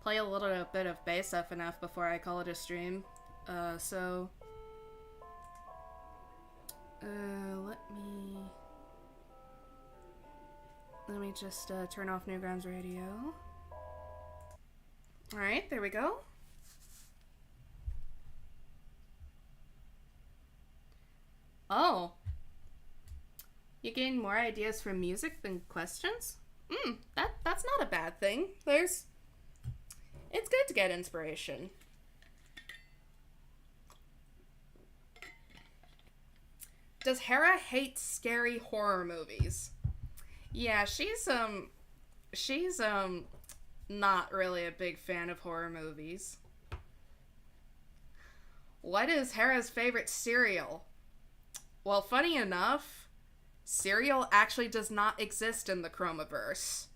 play a little bit of base FNF before I call it a stream. Let me just turn off Newgrounds Radio. Alright, there we go. Oh. You gain more ideas from music than questions? That's not a bad thing. It's good to get inspiration. Does Hera hate scary horror movies? Yeah, she's not really a big fan of horror movies. What is Hera's favorite cereal? Well, funny enough, cereal actually does not exist in the Chromaverse.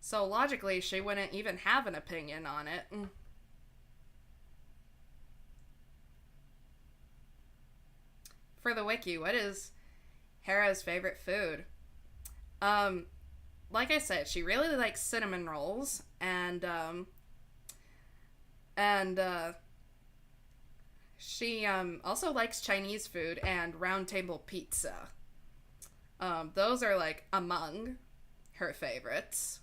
So logically, she wouldn't even have an opinion on it. For the wiki, what is Hera's favorite food? Like I said, she really likes cinnamon rolls, and she also likes Chinese food and round table pizza. Those are, like, among her favorites.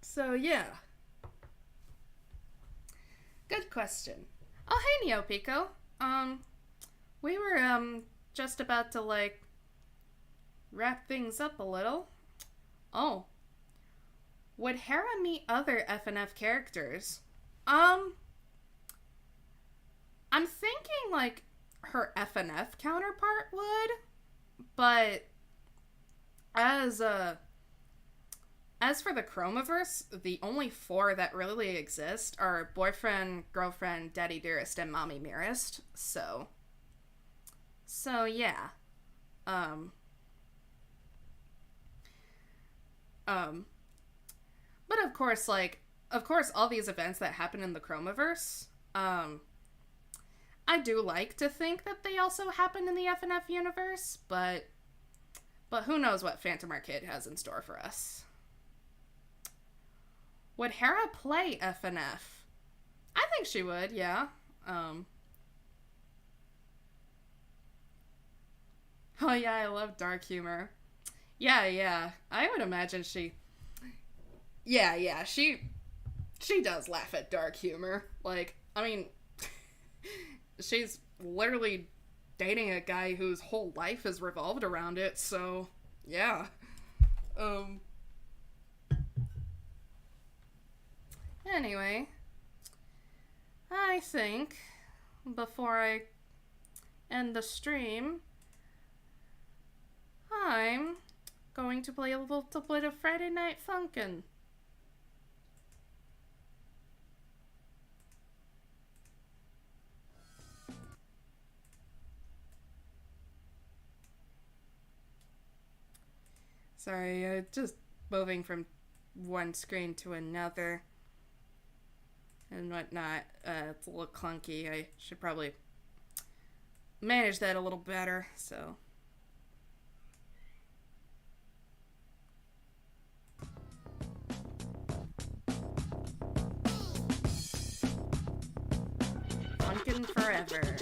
So yeah. Good question. Oh, hey, NeoPico. We were, just about to, like, wrap things up a little. Oh. Would Hera meet other FNF characters? I'm thinking, like, her FNF counterpart would, but as As for the Chromaverse, the only 4 that really exist are boyfriend, girlfriend, daddy dearest, and mommy nearest. So yeah. But of course, all these events that happen in the Chromaverse, I do like to think that they also happen in the FNF universe, but who knows what Phantom Arcade has in store for us. Would Hera play FNF? I think she would, yeah. Oh yeah, I love dark humor. Yeah. I would imagine she... Yeah, she does laugh at dark humor. Like, I mean, she's literally dating a guy whose whole life is revolved around it, so, yeah. Anyway, I think before I end the stream, I'm going to play a little bit of Friday Night Funkin'. Sorry, just moving from one screen to another and whatnot. It's a little clunky. I should probably manage that a little better, so. Funkin' forever.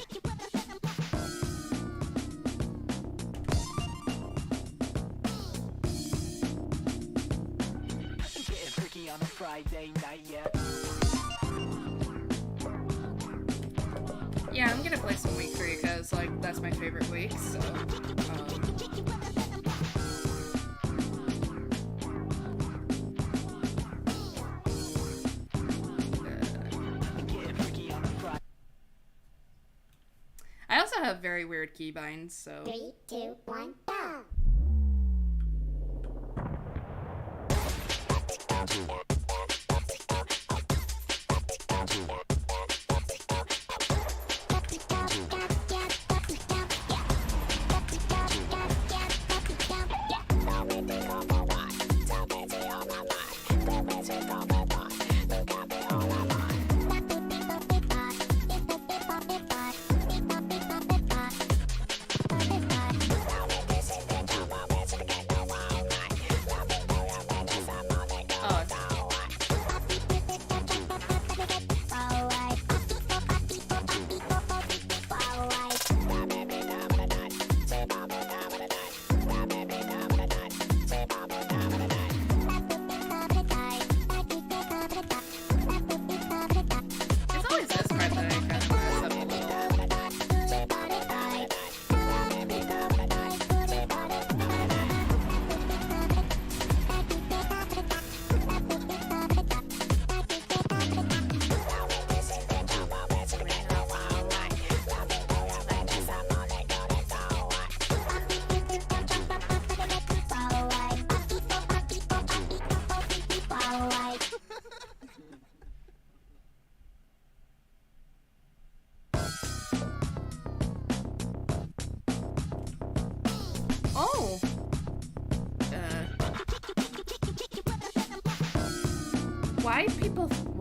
On a Friday night, yeah. Yeah, I'm gonna play some week 3 because, like, that's my favorite week, so. I also have very weird keybinds, so. 3, 2, 1, go!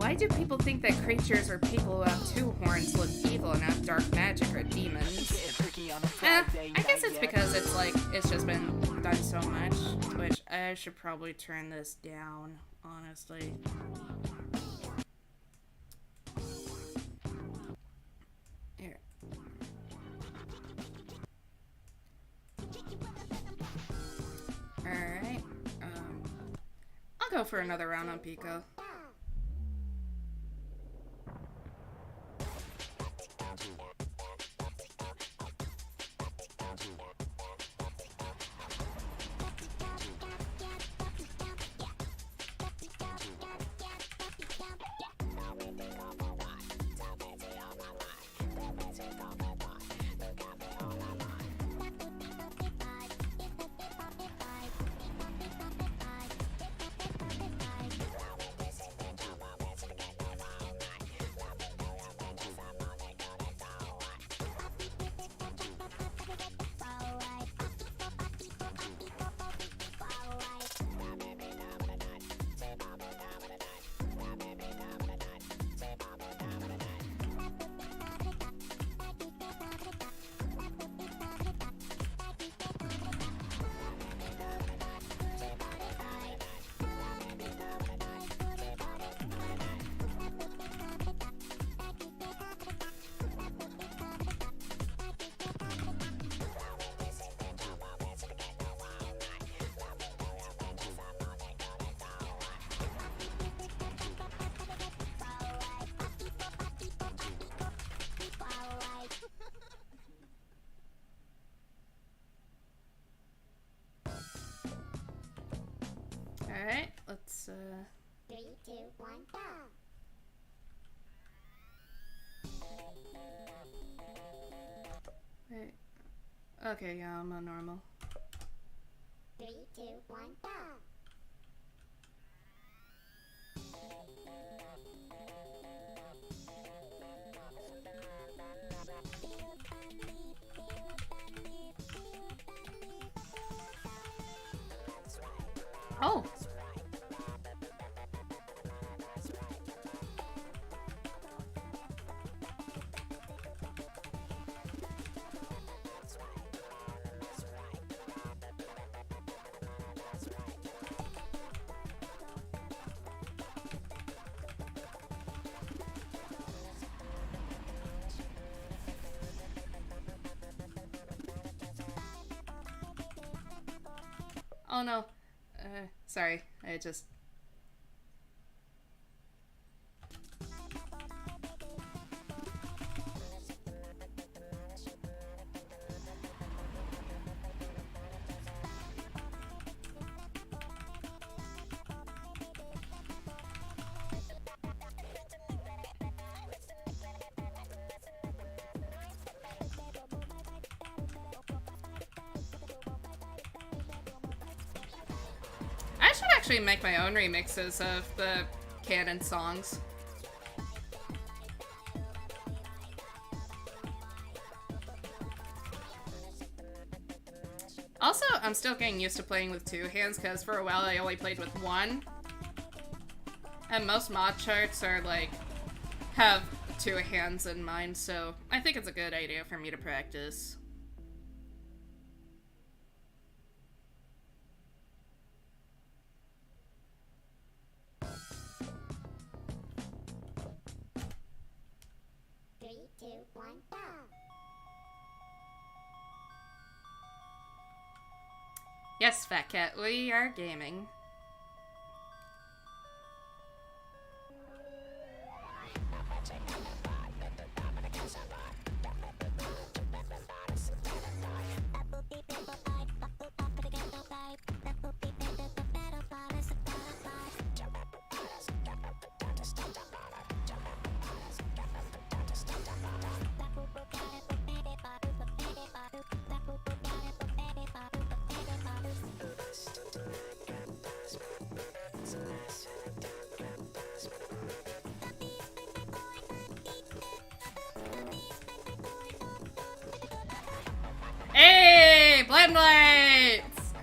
Why do people think that creatures or people who have 2 horns look evil and have dark magic or demons? I guess it's because it's just been done so much, which I should probably turn this down, honestly. Here. Alright, I'll go for another round on Pico. Okay, yeah, I'm on normal. 3, 2, 1, go! Oh! Oh no. Sorry. I just... I should actually make my own remixes of the Canon songs. Also, I'm still getting used to playing with two hands because for a while I only played with one. And most mod charts are like, have two hands in mind, so I think it's a good idea for me to practice. Yes, Fat Cat, we are gaming. Hey, blend lights!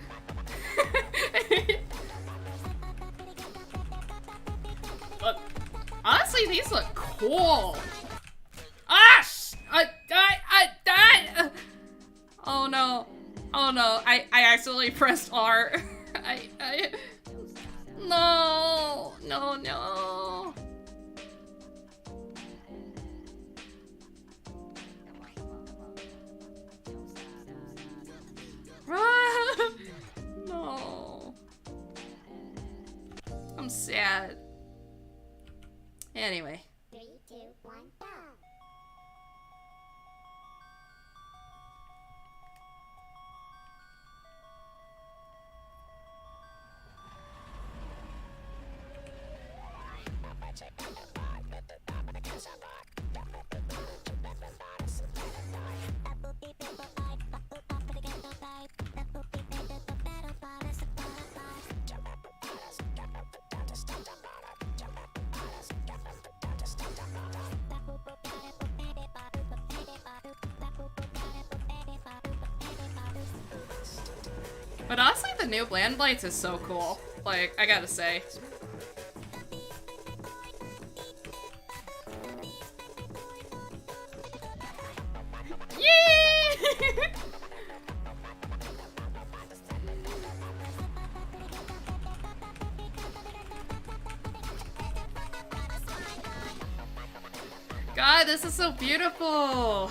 Look, honestly, these look cool. Ah, I died. Oh no, oh no! I accidentally pressed R. No. No. I'm sad. Anyway. 3, 2, 1, go! But honestly, the new blend lights is so cool. Like, I gotta say. Yay! God, this is so beautiful.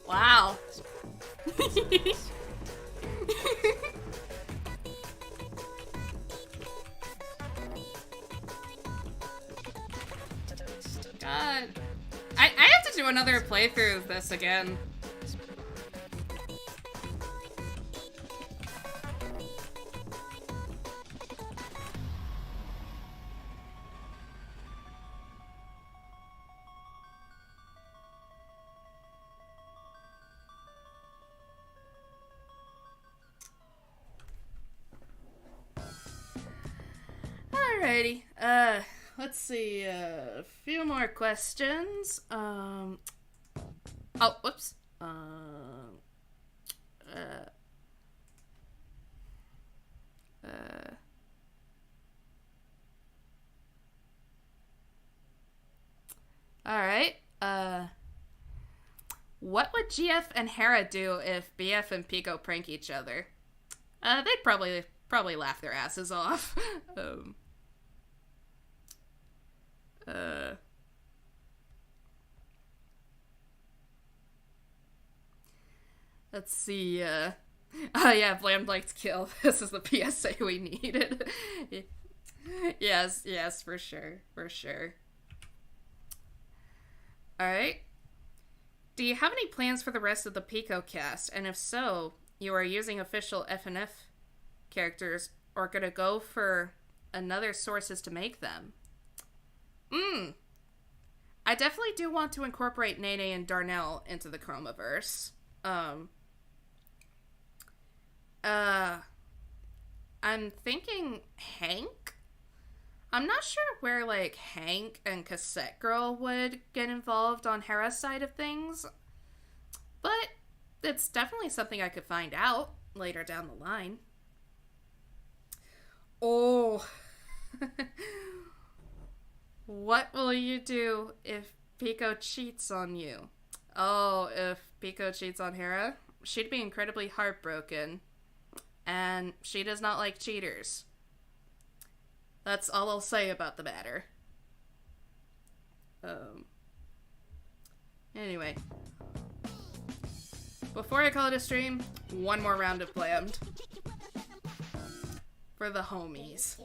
Wow. God. I have to do another playthrough of this again. Alrighty. Let's see. A few more questions. Oh, whoops. Alright. What would GF and Hera do if BF and Pico prank each other? They'd probably laugh their asses off. Let's see, oh yeah, Bland liked kill. This is the PSA we needed. Yes, for sure. Alright. Do you have any plans for the rest of the Pico cast? And if so, you are using official FNF characters or gonna go for another sources to make them? I definitely do want to incorporate Nene and Darnell into the Chromaverse. I'm thinking Hank? I'm not sure where, like, Hank and Cassette Girl would get involved on Hera's side of things, but it's definitely something I could find out later down the line. Oh. What will you do if Pico cheats on you? Oh, if Pico cheats on Hera? She'd be incredibly heartbroken. And she does not like cheaters. That's all I'll say about the matter. Anyway. Before I call it a stream, one more round of Blammed. For the homies.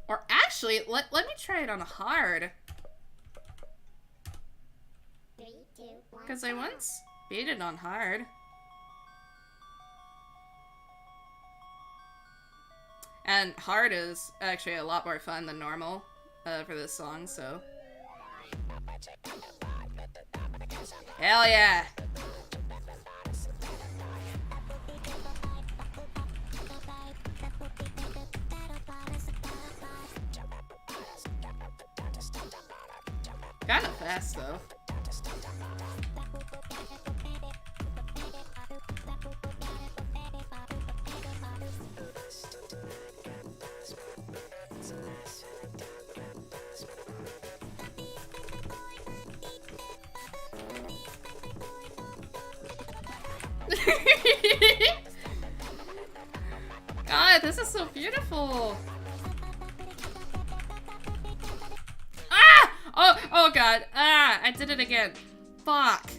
Or actually, let me try it on a hard. Because I once beat it on hard. And hard is actually a lot more fun than normal for this song, so. Hell yeah! Kinda fast though. God, this is so beautiful. Oh god. I did it again. Fuck.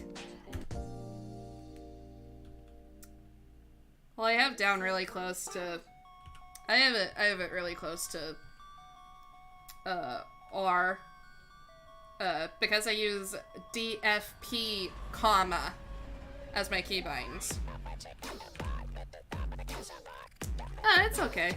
Well, I have down really close to... I have it really close to... R. Because I use DFP, comma, as my keybinds. It's okay.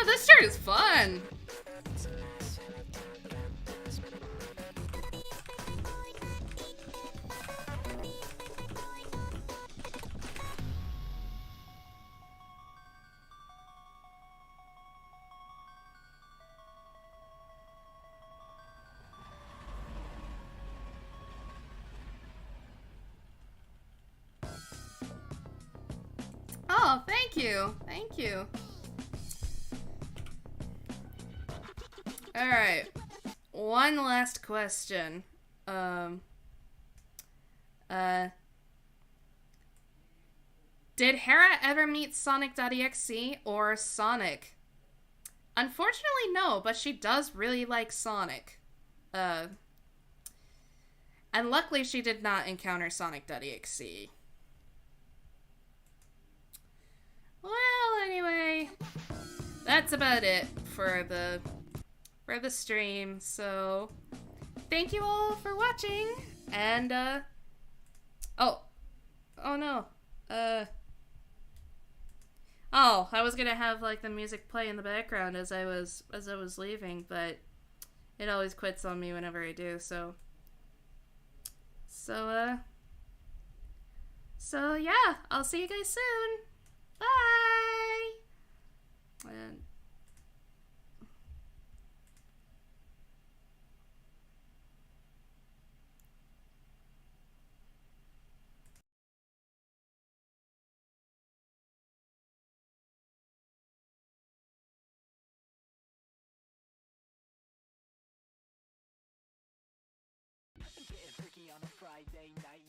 This shirt is fun. Thank you. Thank you. Alright. One last question. Did Hera ever meet Sonic.exe or Sonic? Unfortunately, no, but she does really like Sonic. And luckily she did not encounter Sonic.exe. Well, anyway, that's about it for the stream. So, thank you all for watching, and oh no, oh, I was gonna have like the music play in the background as I was leaving, but it always quits on me whenever I do. So yeah, I'll see you guys soon. Bye. And Getting freaky on a Friday night,